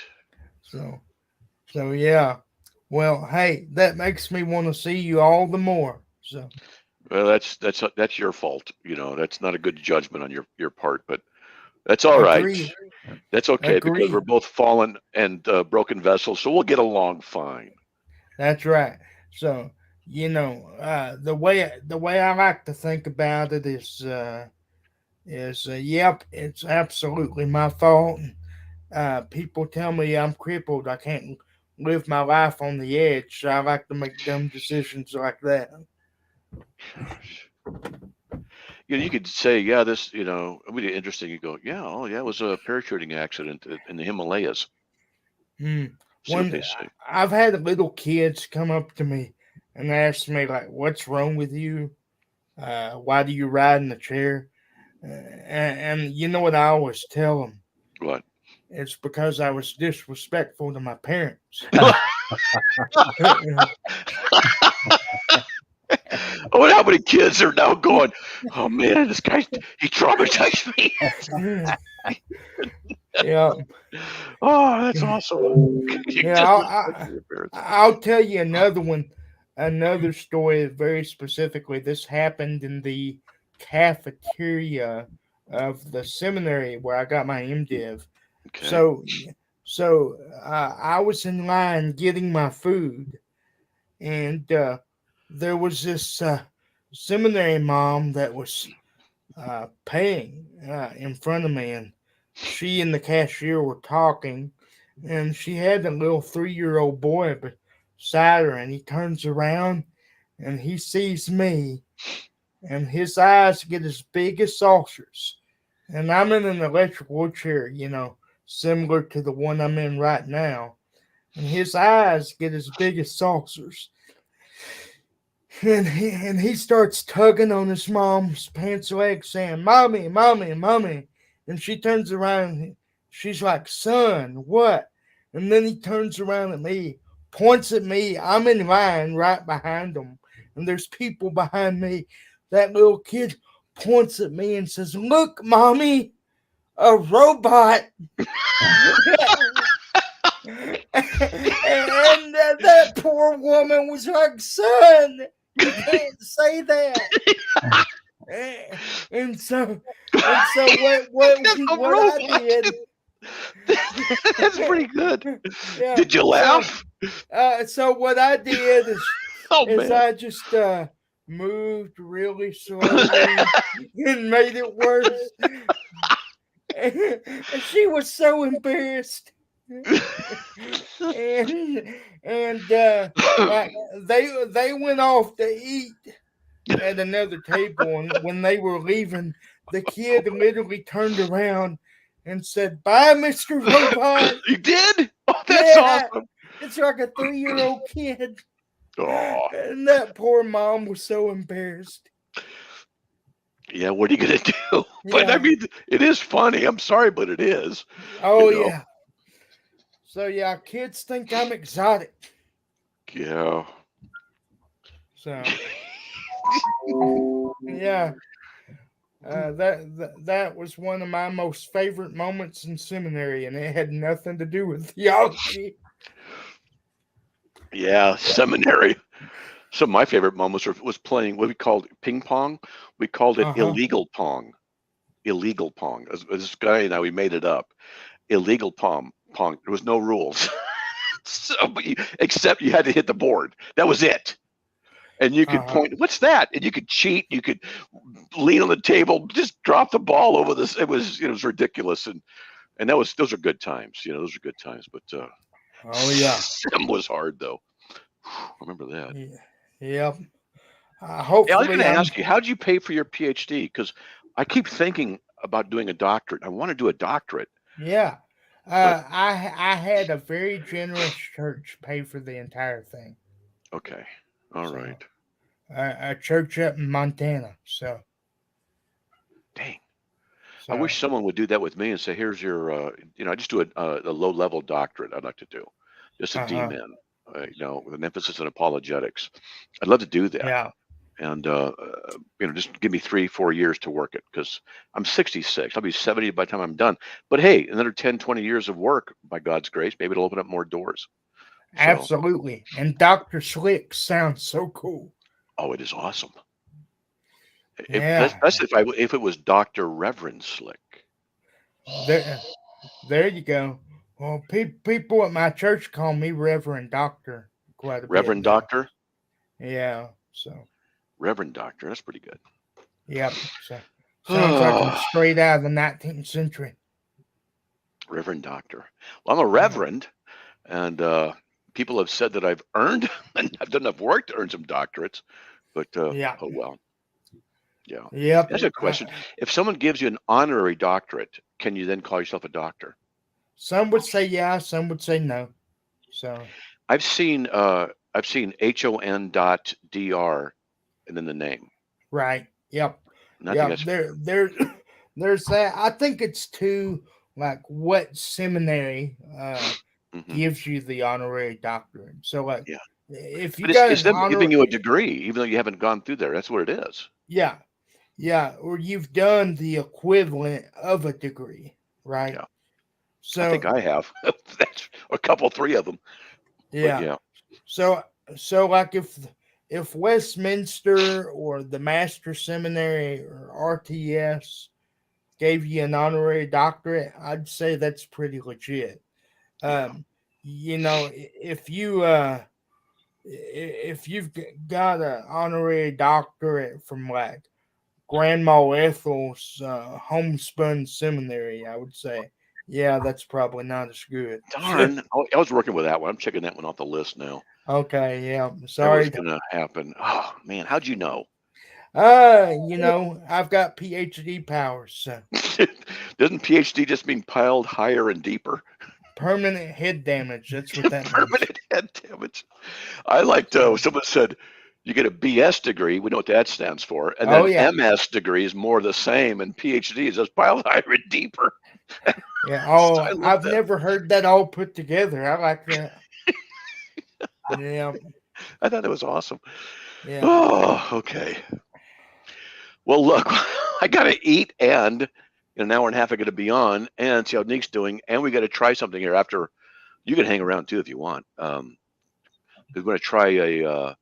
So yeah. Well, hey, that makes me want to see you all the more. So. Well, that's your fault. You know, that's not a good judgment on your part, but that's all right. That's okay because we're both fallen and broken vessels, so we'll get along fine. That's right. So, you know, the way I like to think about it is yep, it's absolutely my fault. People tell me I'm crippled. I can't live my life on the edge. So I like to make dumb decisions like that. You know, you could say, yeah, this, you know, it would be interesting. You go, yeah, oh yeah, it was a parachuting accident in the Himalayas. See what they say. I've had little kids come up to me and ask me like, "What's wrong with you? Why do you ride in the chair?" And you know what I always tell them? What? It's because I was disrespectful to my parents. Oh, how many kids are now going, oh man, this guy, he traumatized me. Yeah. Oh, that's awesome. Yeah, I'll tell you another story very specifically. This happened in the cafeteria of the seminary where I got my MDiv. Okay. So I was in line getting my food, and there was this seminary mom that was paying in front of me, and she and the cashier were talking, and she had a little 3-year-old boy beside her, and he turns around and he sees me, and his eyes get as big as saucers, and I'm in an electric wheelchair, you know, similar to the one I'm in right now, and his eyes get as big as saucers. And he starts tugging on his mom's pants leg, saying, "Mommy, mommy, mommy." And she turns around and she's like, "Son, what?" And then he turns around at me, points at me. I'm in line right behind him, and there's people behind me. That little kid points at me and says, "Look, mommy, a robot." And that poor woman was like, "Son, you can't say that." And so what I did. That's pretty good. Yeah, did you laugh? So what I did is, I just moved really slowly and made it worse. And she was so embarrassed. and they went off to eat at another table, and when they were leaving, the kid literally turned around and said, "Bye, Mr. Robot." You did? Oh, that's awesome. It's like a 3-year-old kid. Oh. And that poor mom was so embarrassed. Yeah, what are you gonna do? But I mean, it is funny. I'm sorry, but it is. Oh, you know? Yeah. So yeah, kids think I'm exotic. Yeah. So yeah, that was one of my most favorite moments in seminary, and it had nothing to do with theology. Yeah, seminary. Some of my favorite moments was playing what we called ping pong. We called it illegal pong. Illegal pong. This guy and I, we made it up. Illegal pong. There was no rules. So, except you had to hit the board. That was it. And you could point, what's that? And you could cheat. You could lean on the table, just drop the ball over this. It was ridiculous. And those are good times. You know, those are good times. But oh yeah, Sim was hard though. I remember that. Yeah. Hopefully, I was going to ask you, how did you pay for your PhD? Because I keep thinking about doing a doctorate. I want to do a doctorate. Yeah. I had a very generous church pay for the entire thing. Okay. All right. A church up in Montana. So. Dang. So. I wish someone would do that with me and say, "Here's your, I just do a low-level doctorate. I'd like to do, just a D-Min, with an emphasis on apologetics. I'd love to do that. Yeah. And just give me 3-4 years to work it, because I'm 66. I'll be 70 by the time I'm done. But hey, another 10-20 years of work, by God's grace, maybe it'll open up more doors. Absolutely. And Dr. Slick sounds so cool. Oh, it is awesome. Yeah. Especially if it was Dr. Reverend Slick. There you go. Well, people at my church call me Reverend Doctor quite a bit. Reverend Doctor? Yeah. So. Reverend Doctor. That's pretty good. Yep. So sounds like I'm straight out of the 19th century. Reverend Doctor. Well, I'm a reverend, and people have said that I've earned and I've done enough work to earn some doctorates. But oh well. Yeah. Yep. That's a question. If someone gives you an honorary doctorate, can you then call yourself a doctor? Some would say yeah, some would say no. So I've seen HON.DR and then the name. Right. Yep. Yeah. There's that. I think it's too like what seminary gives you the honorary doctorate. So like if you it's them giving you a degree, even though you haven't gone through there. That's what it is. Yeah. Yeah. Or you've done the equivalent of a degree, right? Yeah. So I think I have. That's a couple, 3 of them. Yeah. Yeah. So like if Westminster or the Master Seminary or RTS gave you an honorary doctorate, I'd say that's pretty legit. If you've got an honorary doctorate from like Grandma Ethel's homespun seminary, I would say, yeah, that's probably not as good. Darn, I was working with that one. I'm checking that one off the list now. Okay, yeah. Sorry. That was gonna happen. Oh man, how'd you know? I've got PhD powers. So. Doesn't PhD just mean piled higher and deeper? Permanent head damage. That's what that means. Permanent head damage. I liked someone said you get a BS degree. We know what that stands for. And then MS degree is more the same. And PhD is just piled higher and deeper. Yeah. Oh, I've never heard that all put together. I like that. Yeah. I thought it was awesome. Yeah. Oh, okay. Well, look, I got to eat, and in an hour and a half I got to be on and see how Nick's doing. And we got to try something here after. You can hang around too if you want. We're going to try a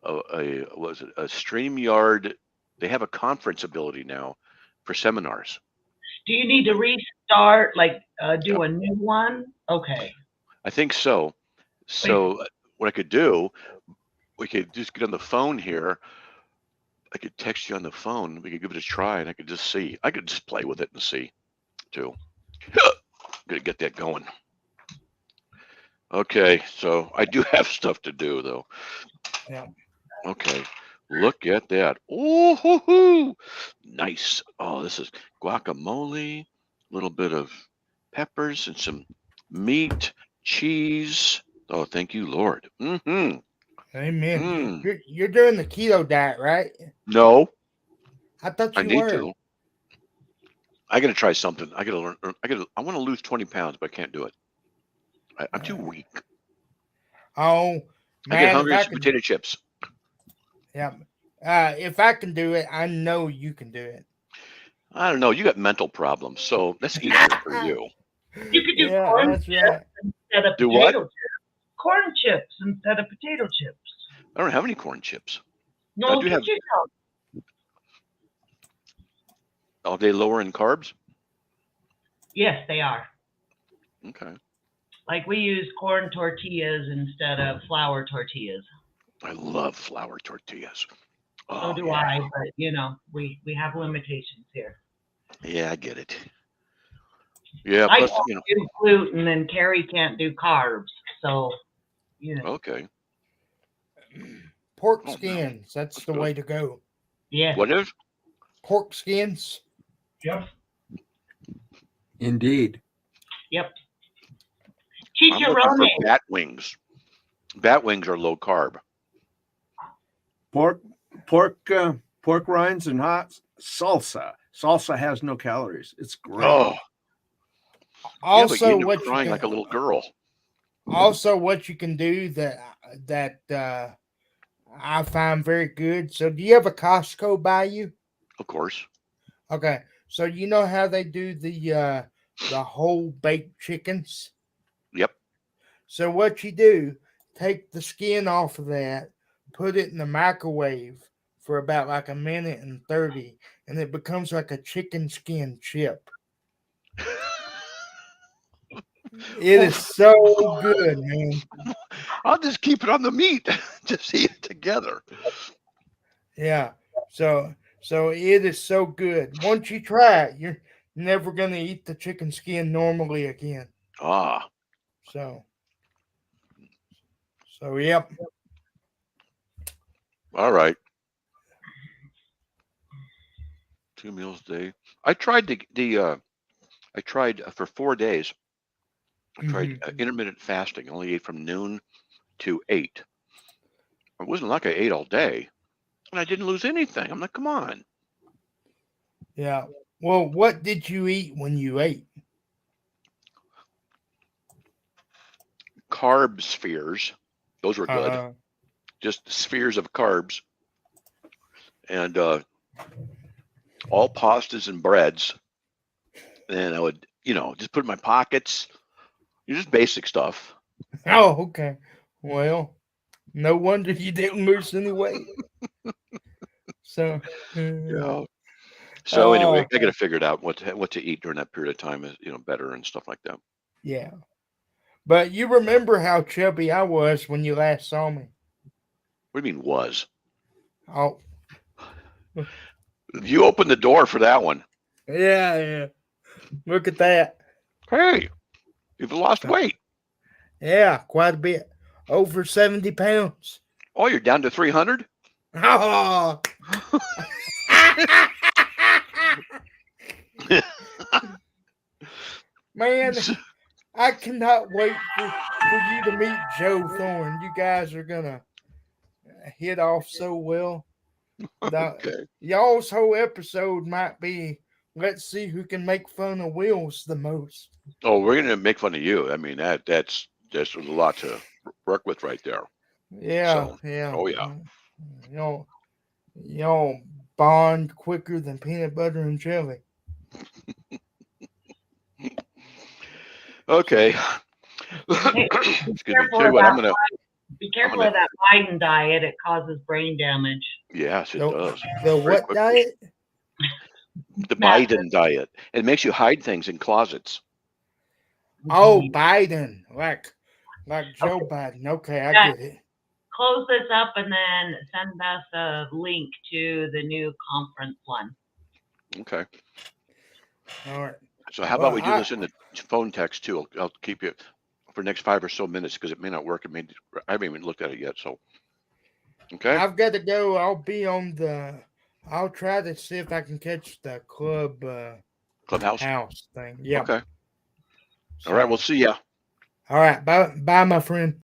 StreamYard. They have a conference ability now for seminars. Do you need to restart, do a new one? Okay. I think so. So what I could do, we could just get on the phone here. I could text you on the phone. We could give it a try, and I could just see. I could just play with it and see, too. Gonna get that going. Okay, so I do have stuff to do, though. Yeah. Okay, look at that. Oh, hoo, hoo. Nice. Oh, this is guacamole, a little bit of peppers and some meat, cheese. Oh, thank you, Lord. Mm-hmm. Amen. You're doing the keto diet, right? No. I thought you I need were. to. I got to try something. I got to learn. I want to lose 20 pounds, but I can't do it. I'm too weak. Oh, man. I get hungry for potato chips. Yeah. If I can do it, I know you can do it. I don't know. You got mental problems, so that's easier for you. You could do corn chips instead of potato chips. Corn chips instead of potato chips. I don't have any corn chips. No, Are they lower in carbs? Yes, they are. Okay. Like we use corn tortillas instead of flour tortillas. I love flour tortillas. So do I, but we have limitations here. Yeah, I get it. Yeah, I plus, can't do gluten, and Carrie can't do carbs, so Okay. Pork skins, that's the way to go. Yeah. What is? pork skins. Yep. Indeed. Yep. I'm looking for bat wings. Bat wings are low carb. Pork rinds and hot salsa. Salsa has no calories. It's great. Oh. Also, yeah, but what crying you like a little girl. Also, what you can do that I find very good. So, do you have a Costco by you? Of course. Okay, so you know how they do the whole baked chickens? Yep. So what you do, take the skin off of that, put it in the microwave for about like a minute and 30, and it becomes like a chicken skin chip. It is so good, man. I'll just keep it on the meat. Just eat it together. Yeah. So it is so good. Once you try it, you're never gonna eat the chicken skin normally again. Ah. So yep. All right. 2 meals a day. I tried I tried for 4 days. I tried intermittent fasting. I only ate from noon to 8. It wasn't like I ate all day, and I didn't lose anything. I'm like, come on. Yeah. Well, what did you eat when you ate? Carb spheres. Those were good. Just spheres of carbs. And all pastas and breads. And I would, just put in my pockets. Just basic stuff. Oh, okay. Well, no wonder you didn't lose any weight. So yeah. So anyway, I got to figure it out what to eat during that period of time is better and stuff like that. Yeah. But you remember how chubby I was when you last saw me? What do you mean was? Oh. You opened the door for that one. Yeah. Look at that. Hey, you've lost weight. Yeah, quite a bit. Over 70 pounds. Oh, you're down to 300? Oh. Man, I cannot wait for you to meet Joe Thorne. You guys are going to hit off so well. Okay. Y'all's whole episode might be, let's see who can make fun of Wills the most. Oh, we're going to make fun of you. I mean, that's a lot to work with right there. Yeah, so, yeah. Oh, yeah. Y'all bond quicker than peanut butter and jelly. Okay. Hey, Excuse me. Tell you what, I'm gonna be careful of that Biden diet. It causes brain damage. Yes, it does. The what diet? The Biden diet. It makes you hide things in closets. Oh, Biden, like Joe Biden. Okay, I get it. Close this up and then send us a link to the new conference one. Okay. All right. So how about we do this in the phone text too? I'll keep you for the next 5 or so minutes because it may not work. I haven't even looked at it yet. So, okay. I've got to go. I'll be on I'll try to see if I can catch the clubhouse house thing. Yeah. Okay. All right. We'll see ya. All right. Bye, my friend.